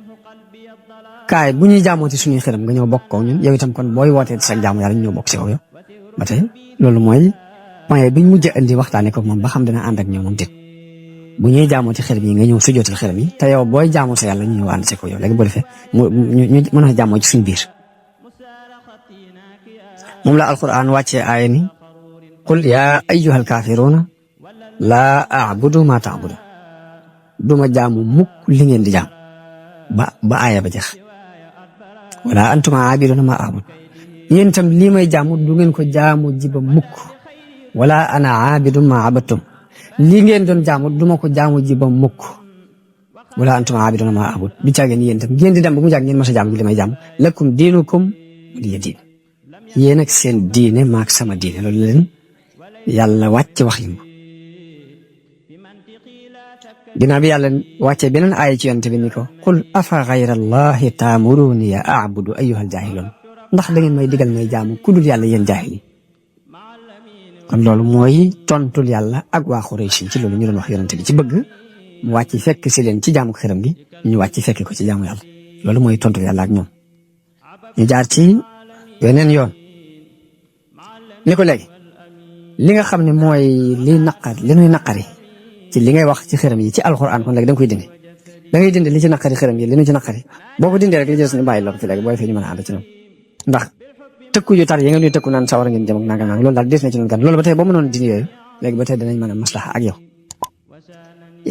Speaker 1: kaay bu ñuy jaamooti suñuy xëram nga ñëw bokk ko ñun yow itam kon booy wootee sa jaamu yàlla ñu ñëw bokk si kaw yow ba tey loolu mooy point biñ mujj indi waxtaane ko moom ba xam dina ànd ak ñoom moom déet bu ñuy jaamoo ci xërëm yi nga ñëw sujjootal xërëm yi te yow booy jaamoo sa yàlla ñu ñëw ànd si ko yow léegi boo defee ñu mën a jaamoo ci suñu biir moom la alquran wàccee aaya ni qul yaa ayyuhal kaafiruuna laa a'budu maa ta'budu duma jaamu mukk li ngeen di jaam ba aaya ba jeex wala antum aabiduuna maa a'budu yéen itam lii may jaamu du ngeen ko jaamu ji ba mukk wala ana aabidu maa abadtum lii ngeen doon jaamu duma ko jaamu ji ba mukk wala antum aabiduuna maa a'budu du caageen yéen itam ngeen di dem ba mu jàgg ngeen mas a jaamu li may jaamu lakum diinukum waliya diin yéen ak seen diine maak sama diine loolu leen yàlla wàcc wax yi ginnaaw bi yàlla wàccee beneen aaya ci yonent bi ni ko qul afa gayra allahi taamuruni ya a'budu ayyuhal jaahiluun ndax da ngeen may digal may jaamu ku dul yàlla yéen jaahil yi kon loolu mooy tontul yàlla ak waa Xuraysh ci loolu ñu doon wax yonent bi ci bëgg mu wàcc fekk si leen ci jaamu xërëm gi ñu wàcc fekk ko ci jaamu yàlla loolu mooy tontul yàlla ak ñoom ñu jaar ci weneen yoon ni ko léegi li nga xam ne mooy li nuy naqari ci li ngay wax ci xërëm yi ci alxuraan kon léegi da nga koy dindi da ngay dindi li ci naqari xërëm yi li nu ci naqari boo ko dindee rek li jës ni bàyyi la ko ci léegi boo defee ñu mën a ànd ci ñoom ndax tëkku yu tar yi nga ñuy tëkku naan sawar ngeen jëm ak nangam loolu daal des na ci noonu gan loolu ba tey boo mënoon dindi yooyu léegi ba tey danañ mën a maslaxa ak yow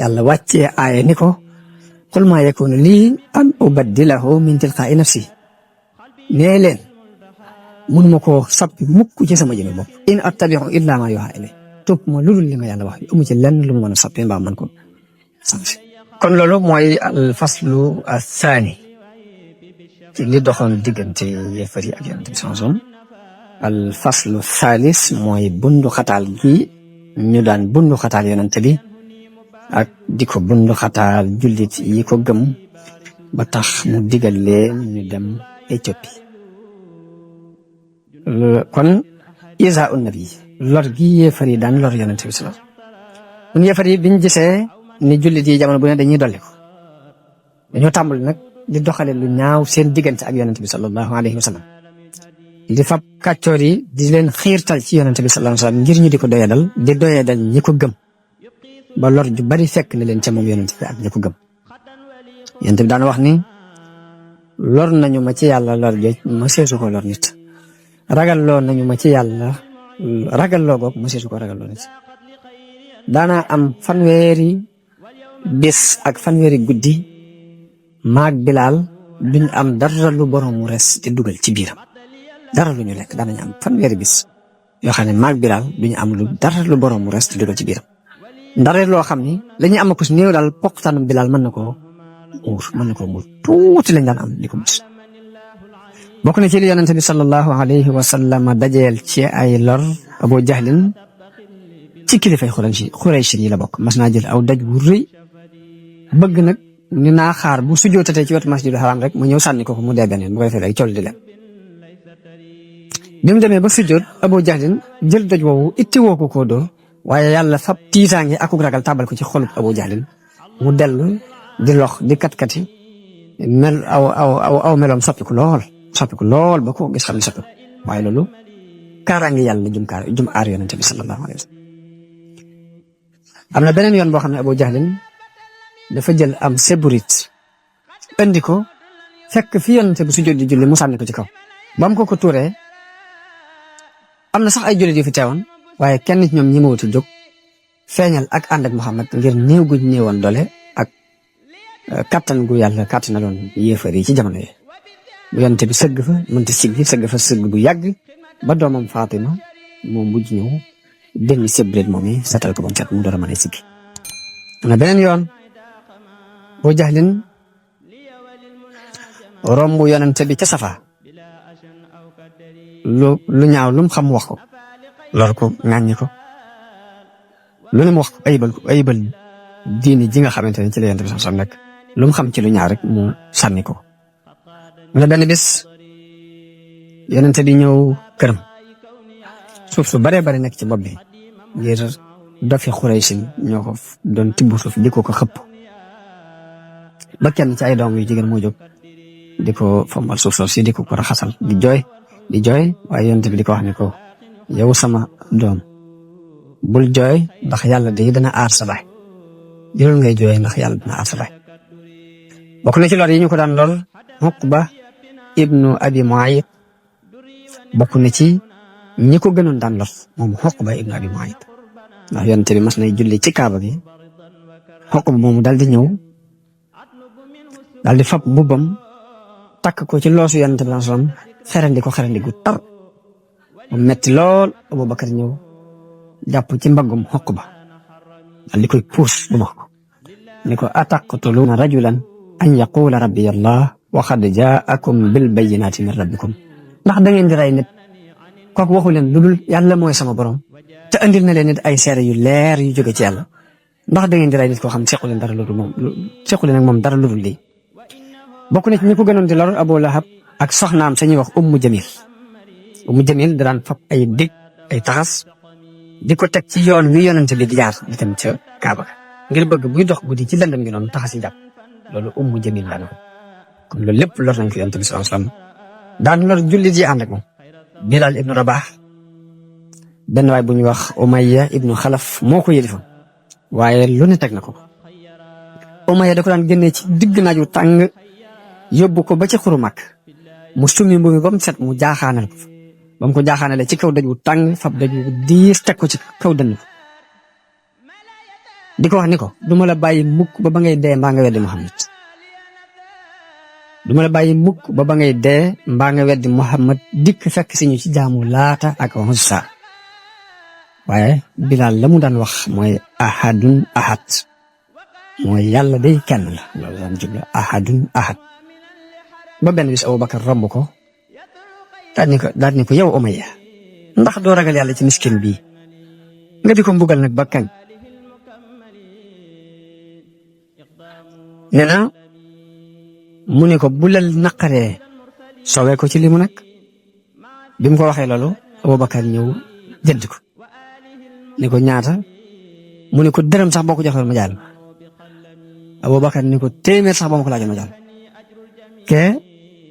Speaker 1: yàlla wàccee aaya ni ko qul maa yakunu lii an ubaddilahu min tilqaa'i nafsi nee leen mënuma koo soppi mukk ci sama jëme bopp in attabi'u illa ma yuha ilay topp ma lu dul li ma yàlla wax amu ci lenn lu mu mën a soppi mbaa man ko sansi kon loolu mooy al faslu athani ci li doxoon diggante yéefar yi ak yonent bi sansom al faslu thalis mooy bundu xataal gi ñu daan bundu xataal yonent bi ak di ko bundu xataal jullit yi ko gëm ba tax mu digal leen ñu dem Éthiopie kon isa un nabi lor gi yéefar yi daan lor yonent bi sallallahu alayhi wasallam kon yéefar yi biñ gisee ni jullit yi jamono bu ne dañuy dolli ko dañoo tàmbali nag di doxale lu ñaaw seen diggante ak yonent bi sallallahu alayhi wasallam di fab kàccoor yi di leen xiirtal ci yonent bi sallallahu alayhi wasallam ngir ñu di ko doyadal ñi ko gëm ba lor ju bari fekk na leen ca moom yonent bi ak ñi ko gëm yonent bi daan wax ni lor nañu ma ci yàlla lor jooj ma seesu ko lor nit ragal loo nañu ma ci yàlla ragal loo goog ma seesu ko ragal loo nit daanaa am fanweeri bés ak fanweeri guddi maag Bilaal duñ am dara lu borom mu res te dugal ci biiram dara lu ñu lekk daanañu am fanweeri bés yoo xam ne maag Bilaal duñu am lu dara lu borom mu res te dugal ci biiram ndare loo xam ni lañuy am ko su néew daal poqtaanam Bilaal mën na koo muur tuuti lañ daan am di ko mus bokk na ci li yonente bi sallallahu alayhi wa sallam dajeel ci ay lor Abu Jahlin ci kilifay Xuraysh yi la bokk mas naa jël aw daj wu rëy bëgg nag ni naa xaar bu sujjootatee ci wetu masjidul haram rek mu ñëw sànni ko mu dee beneen bu ko defee rek col di leen bi mu demee ba sujjoot Abu Jahlin jël doj woowu itti woo ko koo dóor waaye yàlla fab tiitaange akuk ragal tàbbal ko ci xolub Abu Jahlin mu dellu di lox di kat-kati mel aw meloom soppiku lool ba ko gis xam ne soppiku waaye loolu kaaraange yàlla jum aar yonente bi sallallahu alayhi wa sallam am na beneen yoon boo xam ne Abu Jahlin dafa jël am seburit andi ko fekk fi yonente bi su jot di julli mu sànni ko ci kaw ba mu ko tuuree am na sax ay jullit yu fi teewoon waaye kenn ci ñoom ñi ma wuti jóg feeñal ak ànd ak Muhammad ngir néew gu néewoon doole ak kattan gu yàlla kàttanaloon yéefar yi ci jamono yi bu yonente bi sëgg fa mënta sëgg fa sëgg bu yàgg ba doomam Fatima moom mujj ñëw benn seburit moom yi setal ko ba mu set mu door a mën a siggi am na beneen yoon Abu Jahlin romb yonente bi ca Safa lu ñaaw lu mu xam wax ko lor ko ŋàññi ko lu ne mu wax ko ayibal diini ji nga xamante ne ci la yonente bi sax nekk lu mu xam ci lu ñaaw rek mu sànni ko mu ne benn bis yonente bi ñëw këram suuf su baree bari nekk ci bopp bi ngir dofi Xuraysh ñoo ko doon tibb suuf di ko xëpp ba kenn ci ay doom yu jigéen moo jóg di ko fombal suuf si di ko raxasal di jooy waaye yonent bi di ko wax ne ko yow sama doom bul jooy ndax yàlla de dana aar sa baay jërul ngay jooy ndax yàlla dina asale bokk na ci lor yi ñu ko daan lor Uqba ibnu Abi Muayt bokk na ci ñi ko gënoon daan lor moom Uqba ibnu Abi Muayt ndax yonent bi mas nay julli ci kaaba gi Uqba moomu daal di ñëw daal di fab mbubbam takk ko ci loosu yonent bi sallam xerandi ko xerandi gu tar mu metti lool Abubakar ñëw jàpp ci mbaggum Uqba daal di koy puus bu ma ko ni ko ataqtuluuna rajulan an yaqula rabbiya Allah wa qad jaakum bil bayyinaati min rabbikum ndax da ngeen di rey nit kooku waxu leen lu dul yàlla mooy sama borom te andil na leen nit ay seere yu leer yu jóge ci yàlla ndax da ngeen di rey nit koo xam sequ leen dara lu dul moom sequ leen ak moom dara lu dul lii bokk na ci ñi ko gënoon di lor Abu Lahab ak soxnaam sañuy wax Ummu Jamil daan fab ay dig ay taxas di ko teg ci yoon wi yonent bi di jaar di dem ca Kaaba ngir bëgg buy dox guddi ci lëndëm gi noonu taxas yi jàpp loolu Ummu Jamil la kon loolu lépp lor nañ ko yonent bi sallallahu alayhi wasallam daan lor jullit yi ànd ak moom Bilal ibnu Rabah benn waay bu ñuy wax Umayya ibnu Xalaf moo ko yëlifoon waaye lu ne teg na ko Umayya da ko daan génnee ci digg naaju tàng yóbbu ko ba ci xuru Makka mu summi mbubi ba mu set mu jaaxaanal ko ba mu ko jaaxaanalee ci kaw daj wu tàng fab daj wu diis teg ko ci kaw dënn ko di ko wax ni ko duma la bàyyi mukk ba ba ngay dee mbaa nga weddi Muhammad duma la bàyyi mukk ba ba ngay dee mbaa nga weddi Muhammad dikk fekk si ñu ci jaamu Laata ak Uzza waaye Bilaal la mu daan wax mooy ahadun ahad mooy yàlla day kenn la loolu daan jublu ahadun ahad ba benn bis Abubakar romb ko daal ni ko yow Umayya ndax doo ragal yàlla ci miskin bii nga di ko mbugal nag ba kañ nee na mu ne ko bu la naqaree soowee ko ci li mu nag bi mu ko waxee loolu Abubakar ñëw jënd ko ni ko ñaata mu ne ko dërëm sax boo ko joxoon ma jaal ma Abubakar ni ko téeméer sax boo ma ko laajoon ma jaal ke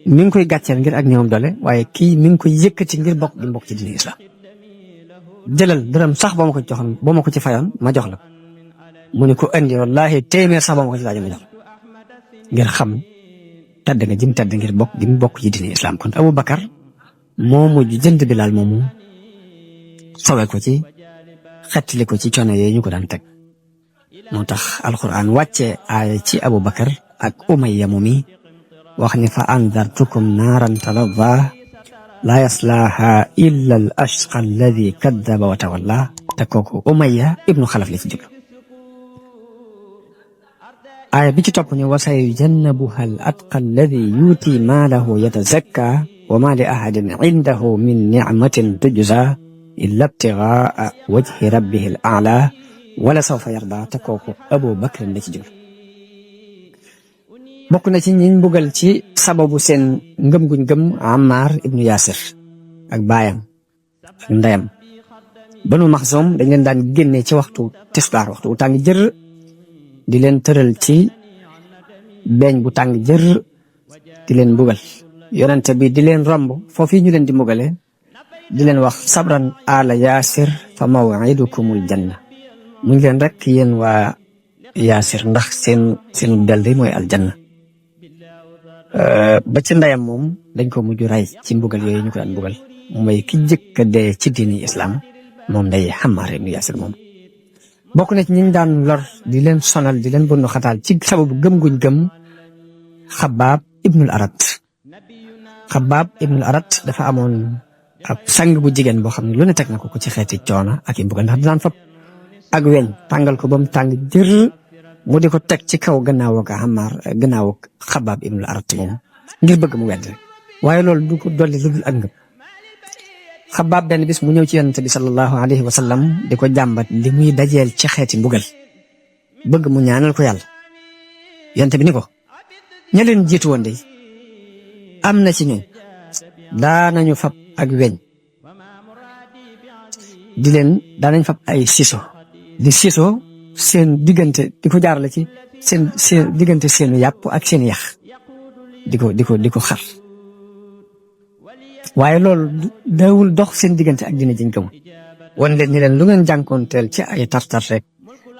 Speaker 1: mi ngi koy gàcceel ngir ak ñoom doole waaye kii mi ngi koy yëkkati ngir bokk gi mbokk ci diine islam jëlal dërëm sax boo ma ko joxoon boo ma ko ci fayoon ma jox la mu ne ko andi wallahi téeméer sax boo ma ko ci laajoon ma jox ngir xam tedd nga jëm tedd ngir bokk gi mu bokk ci diine islam kon Abubakar moo mujj jënd Bilaal moomu sowe ko ci xettali ko ci coono yooyu ñu ko daan teg moo tax alquran wàcce aaya ci Abubakar ak Umayya moomi wax ni fa andartukum naaran talazza laa yaslaaha illa al ashqa alladi kaddaba wa tawalla te kooku Umayya ibnu Xalaf la ci jublu aaya bi ci topp ni wa sayujannabuha al atqa alladi yuuti maalahu yatazakka wa ma li ahadin indahu min nicmatin tujza illa ibtigaa wajhi rabbihi al a'la wala sawfa yarda te kooku Abu Bakr la ci jublu bokk na ci ñiñ mbugal ci sababu seen ngëm guñ gëm Ammar ibnu Yasir ak baayam ak ndeyam Banu Maxsum dañ leen daan génne ci waxtu tisbaar waxtu bu tàng jër di leen tëral ci beeñ bu tàng jër di leen mbugal yonente bi di leen romb foofu ñu leen di mbugale di leen wax sabran ala Yasir fa maw'idukumul janna muñ leen rek yéen waa Yasir ndax seen del day mooy aljanna ba ci ndeyam moom dañ ko mujj ray ci mbugal yooyu ñu ko daan mbugal mooy ki jëkk a dee ci diini islam moom day Ammar ibnu Yasir moom bokk na ci ñi daan lor di leen sonal di leen bundu xataal ci sababu gëm guñ gëm Xabbaab ibnul Arat Xabbaab ibnul Arat dafa amoon ab sang bu jigéen boo xam ne lu ne teg na ko ci xeeti coono ak i mbugal ndax daan fab ak weñ tàngal ko ba mu tàng jër mu di ko teg ci kaw gannaaw ak Ammar gannaaw ak Xabbaab ibnul Arat moom ngir bëgg mu wedd waaye loolu du ko dolli lu dul ak ngëm Xabbaab benn bis mu ñëw ci yonent bi sallallahu alayhi wa sallam di ko jàmbat li muy dajeel ci xeeti mbugal bëgg mu ñaanal ko yàlla yonent bi ni ko ña leen jiitu woon de am na ci ñun daanañu fab ak weñ daanañ fab ay siso di siso seen diggante di ko jaarale ci seen diggante seenu yàpp ak seen yax di ko xar waaye loolu daawul dox seen diggante ak dina jën gëmul wan leen ni leen lu ngeen jànkoonteel ci ay tartar rek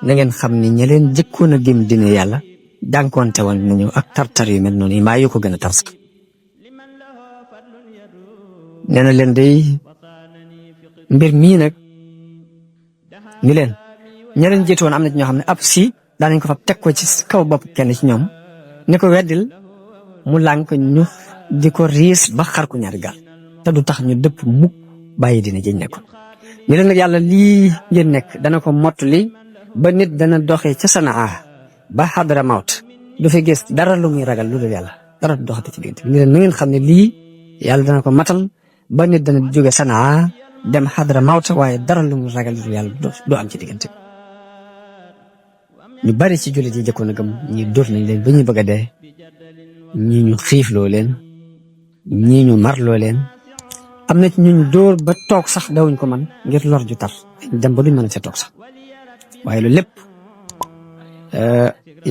Speaker 1: na ngeen xam ni ña leen jëkkoon a gëm dina yàlla jànkoonte woon nañu ak tartar yu mel noonu yi maa yu ko gën a tar sax nee na leen day mbir mii nag ni leen ña leen jiitu woon am na ci ñoo xam ne ab si daanañ ko fa teg ko ci kaw bopp kenn ci ñoom ne ko weddil mu lànk ñu di ko riis ba xar ko ñaari gaal te du tax ñu dëpp mukk bàyyi dina jëñ nekkoon ni leen nag yàlla lii ngeen nekk dana ko mottali ba nit dana doxee ca Sanaa ba Xadra Mawt du fi gis dara lu muy ragal lu dul yàlla dara du doxati ci diggante ni leen na ngeen xam ne lii yàlla dana ko matal ba nit dana jóge Sanaa dem Xadra Mawt waaye dara lu muy ragal lu dul yàlla du am ci diggante ñu bari ci jullit yi jëkkoon a gëm ñi dóor nañ leen ba ñuy bëgg a dee ñii ñu xiifloo leen ñii ñu marloo leen am na ci ñu dóor ba toog sax dawuñ ko man ngir lor ju tar dem ba duñ mën a ca toog sax waaye loolu lépp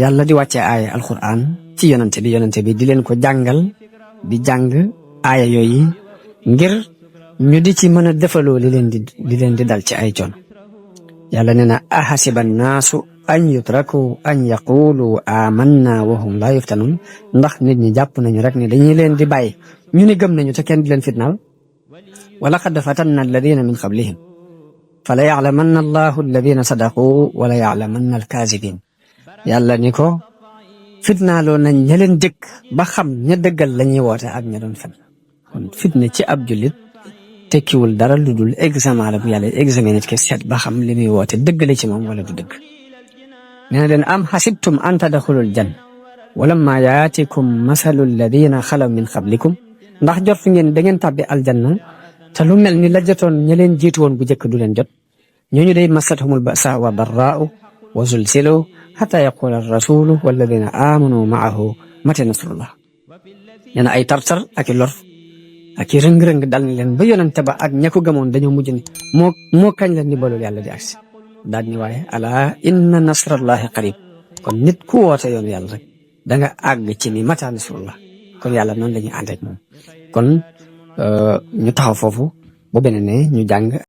Speaker 1: yàlla di wàccee aaya alquran ci yonante bi di leen ko jàngal di jàng aaya yooyu ngir ñu di ci mën a defaloo li leen di dal ci ay coon yàlla nee na ahasiba naasu an yutraku an yaqulu amanna wa hum la yuftanun ndax nit ñi jàpp nañu rek ne dañuy leen di bàyyi ñu ni gëm nañu te kenn di leen fitnaal wa laqad fatanna alladina min qablihim fala ya'lamanna allahu alladina sadaqu wala ya'lamanna alkaazibin yàlla ni ko fitnaaloo nañ ña leen jëkk ba xam ña dëggal la ñuy woote ak ña doon fen kon fitna ci ab jullit tekkiwul dara lu dul examen la bu yàlla examen nit ki seet ba xam li muy woote dëgg la ci moom wala du dëgg nee na leen am xasibtum an tadxulul janna walamma yaatikum masalu alladina xalaw min qablikum ndax jot fi ngeen da ngeen tàbbi aljanna te lu mel ni la jotoon ña leen jiitu woon bu njëkk du leen jot ñooñu day masathumul basa wa darraau wa zulzilu xata yaqula rasulu walladina amanu maahu mata nasrullah nee na ay tartar ak i lor ak i rëng-rëng dal ni leen ba yonante ba ak ña ko gëmoon dañoo mujj ni moo kañ la ndimbalul yàlla di agsi daal ni waaye ala inna nasrallahi qarib kon nit ku woote yoonu yàlla rek da nga àgg ci ni mata nasrullah kon yàlla noonu la ñuy ànd ak moom kon ñu taxaw foofu bu beneen ne ñu jàng